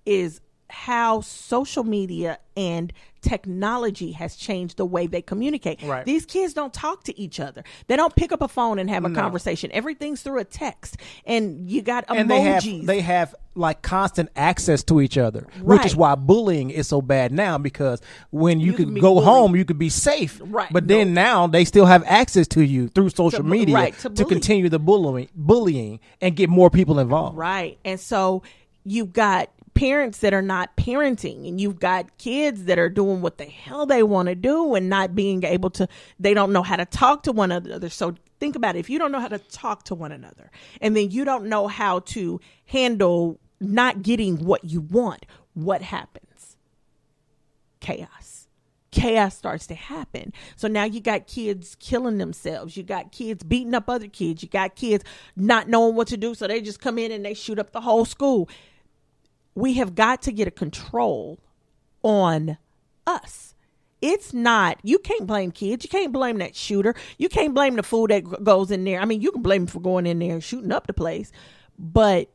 how social media and technology has changed the way they communicate. Right. These kids don't talk to each other. They don't pick up a phone and have a conversation. Everything's through a text, and you got emojis. And they have like constant access to each other, right. Which is why bullying is so bad now, because when you could go home, you could be safe. Right. But then now they still have access to you through social media to continue the bullying and get more people involved. Right. And so you've got parents that are not parenting, and you've got kids that are doing what the hell they want to do and not being able to, they don't know how to talk to one another. So think about it. If you don't know how to talk to one another, and then you don't know how to handle not getting what you want, what happens? Chaos starts to happen. So now you got kids killing themselves. You got kids beating up other kids. You got kids not knowing what to do. So they just come in and they shoot up the whole school. We have got to get a control on us. It's not, you can't blame kids. You can't blame that shooter. You can't blame the fool that goes in there. I mean, you can blame him for going in there and shooting up the place, but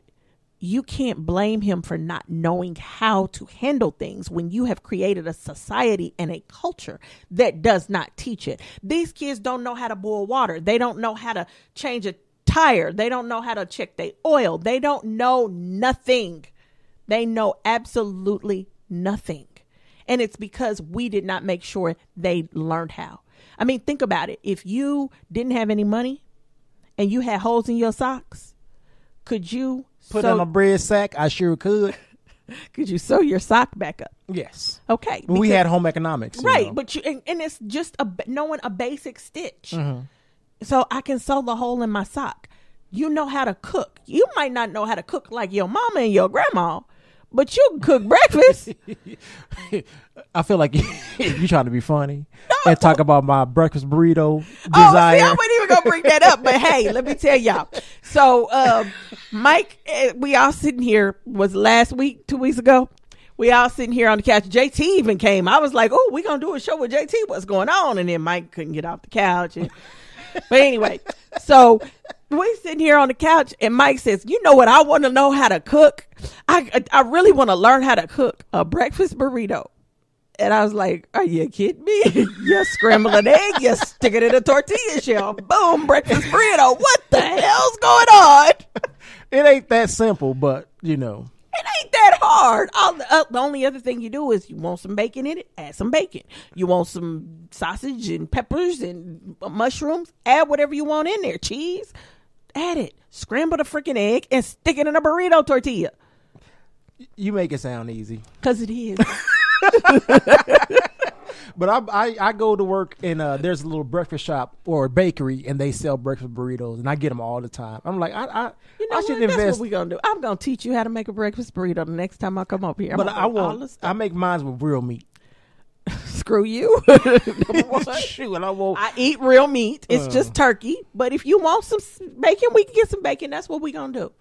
you can't blame him for not knowing how to handle things when you have created a society and a culture that does not teach it. These kids don't know how to boil water. They don't know how to change a tire. They don't know how to check their oil. They don't know nothing. They know absolutely nothing. And it's because we did not make sure they learned how. I mean, think about it. If you didn't have any money and you had holes in your socks, could you put on a bread sack? I sure could. Could you sew your sock back up? Yes. Okay. Well, we had home economics. Right. You know. But and it's just knowing a basic stitch. Mm-hmm. So I can sew the hole in my sock. You know how to cook. You might not know how to cook like your mama and your grandma, but you can cook breakfast. I feel like you're trying to be funny and talk about my breakfast burrito desire. See, I wasn't even going to bring that up, but hey, let me tell y'all. So, Mike, we all sitting here, was last week, 2 weeks ago? We all sitting here on the couch. JT even came. I was like, oh, we're going to do a show with JT. What's going on? And then Mike couldn't get off the couch. But anyway, so we sitting here on the couch, and Mike says, you know what I want to know how to cook? I really want to learn how to cook a breakfast burrito. And I was like, are you kidding me? You scramble an egg, you stick it in a tortilla shell. Boom, breakfast burrito. What the hell's going on? It ain't that simple, but, you know. It ain't that hard. The only other thing you do is you want some bacon in it, add some bacon. You want some sausage and peppers and mushrooms, add whatever you want in there. Cheese, add it. Scramble the freaking egg and stick it in a burrito tortilla. You make it sound easy. Because it is. But I go to work and there's a little breakfast shop or a bakery and they sell breakfast burritos and I get them all the time. I'm like, I should invest. That's what we're going to do. I'm going to teach you how to make a breakfast burrito the next time I come up here. But I make mine with real meat. screw you. Number one. Shoot, and I won't. I eat real meat. It's just turkey. But if you want some bacon, we can get some bacon. That's what we gonna do.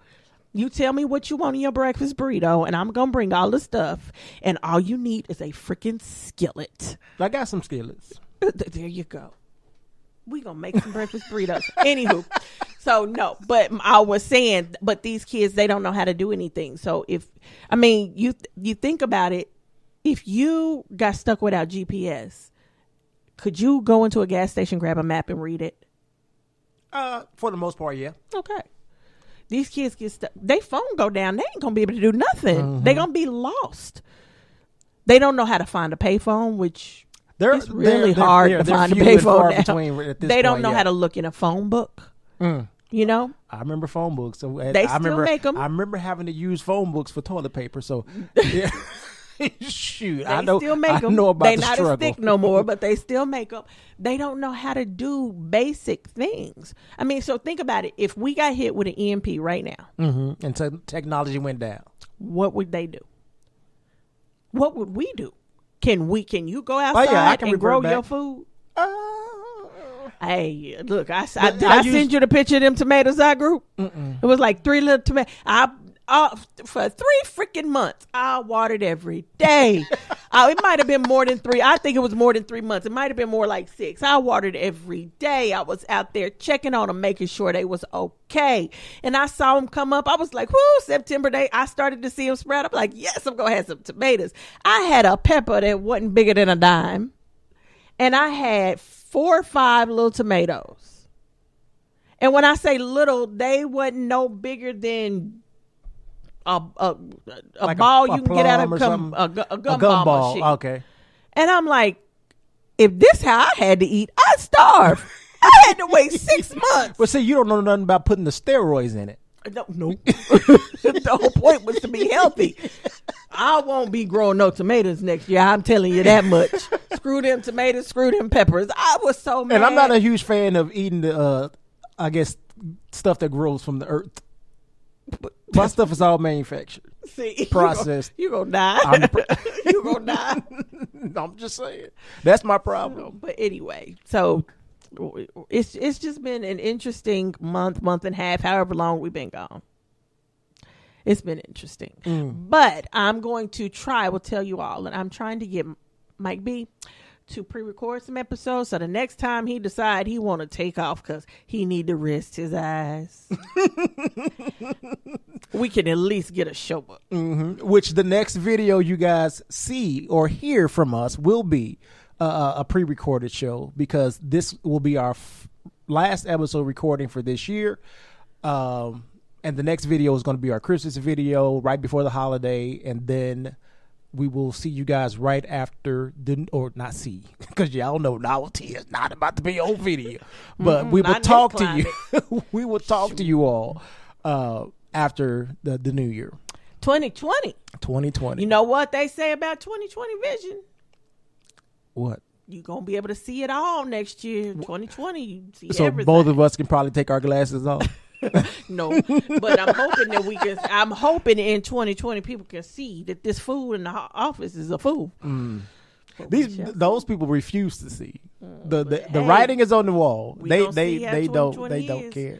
You tell me what you want in your breakfast burrito, and I'm gonna bring all the stuff. And all you need is a freaking skillet. I got some skillets. There you go. We gonna make some breakfast burritos. Anywho, so no, but I was saying, but these kids, they don't know how to do anything. So you think about it, if you got stuck without GPS, could you go into a gas station, grab a map, and read it? For the most part, yeah. Okay. These kids get stuck. Their phone go down. They ain't gonna be able to do nothing. Mm-hmm. They gonna be lost. They don't know how to find a payphone, which. It's really hard to find a payphone now. They don't know how to look in a phone book. You know? I remember phone books. So they still make them. I remember having to use phone books for toilet paper. So, yeah. Shoot. I still make them. Know about they the not struggle. as thick no more, but they still make them. They don't know how to do basic things. I mean, so think about it. If we got hit with an EMP right now. And technology went down. What would they do? What would we do? Can you go outside and grow your food? Hey, look, I send you the picture of them tomatoes I grew. It was like 3 little tomatoes. For 3 freaking months, I watered every day. It might have been more than 3. I think it was more than 3 months. It might have been more like 6. I watered every day. I was out there checking on them, making sure they was okay. And I saw them come up. I was like, whoo, September day. I started to see them sprout. I'm like, yes, I'm going to have some tomatoes. I had a pepper that wasn't bigger than a dime. And I had 4 or 5 little tomatoes. And when I say little, they wasn't no bigger than a like ball a you can get out of a gumball machine. Okay. And I'm like, if this how I had to eat, I'd starve. I had to wait 6 months. But see, you don't know nothing about putting the steroids in it. No. The whole point was to be healthy. I won't be growing no tomatoes next year. I'm telling you that much. Screw them tomatoes, screw them peppers. I was so mad. And I'm not a huge fan of eating the, I guess, stuff that grows from the earth. My stuff is all manufactured. See, processed. You gonna die. You gonna die. I'm just saying. That's my problem. But anyway, so it's just been an interesting month and a half, however long we've been gone. It's been interesting. But I'm going to try, I will tell you all, and I'm trying to get Mike B to pre-record some episodes so the next time he decide he want to take off because he need to rest his eyes, we can at least get a show up. Which the next video you guys see or hear from us will be a pre-recorded show, because this will be our last episode recording for this year. And the next video is going to be our Christmas video right before the holiday, and then we will see you guys right after or not see, because y'all know novelty is not about to be on video, but we will talk to you. We will talk to you all after the new year, 2020. You know what they say about 2020 vision? What? You're going to be able to see it all next year. 2020, you see so everything. Both of us can probably take our glasses off. No, but I'm hoping that I'm hoping in 2020 people can see that this fool in the office is a fool. Those people refuse to see. The writing is on the wall. They don't care.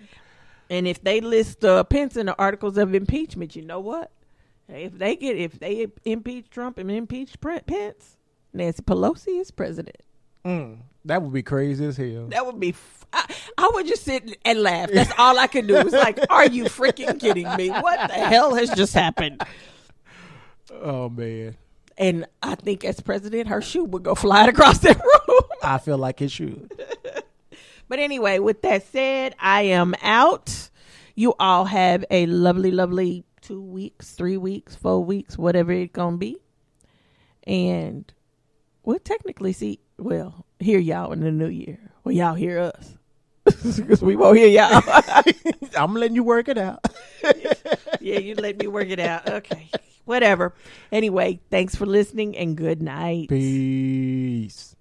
And if they list Pence in the articles of impeachment, you know what? If they impeach Trump and impeach Pence, Nancy Pelosi is president. That would be crazy as hell. That would be. I would just sit and laugh. That's all I could do. It's like, are you freaking kidding me? What the hell has just happened? Oh man! And I think as president, her shoe would go flying across that room. I feel like it should. But anyway, with that said, I am out. You all have a lovely, lovely 2 weeks, 3 weeks, 4 weeks, whatever it's gonna be, and we'll technically hear y'all in the new year. Well, y'all hear us. Because we won't hear y'all. I'm letting you work it out. Yeah, you let me work it out. Okay. Whatever. Anyway, thanks for listening and good night. Peace.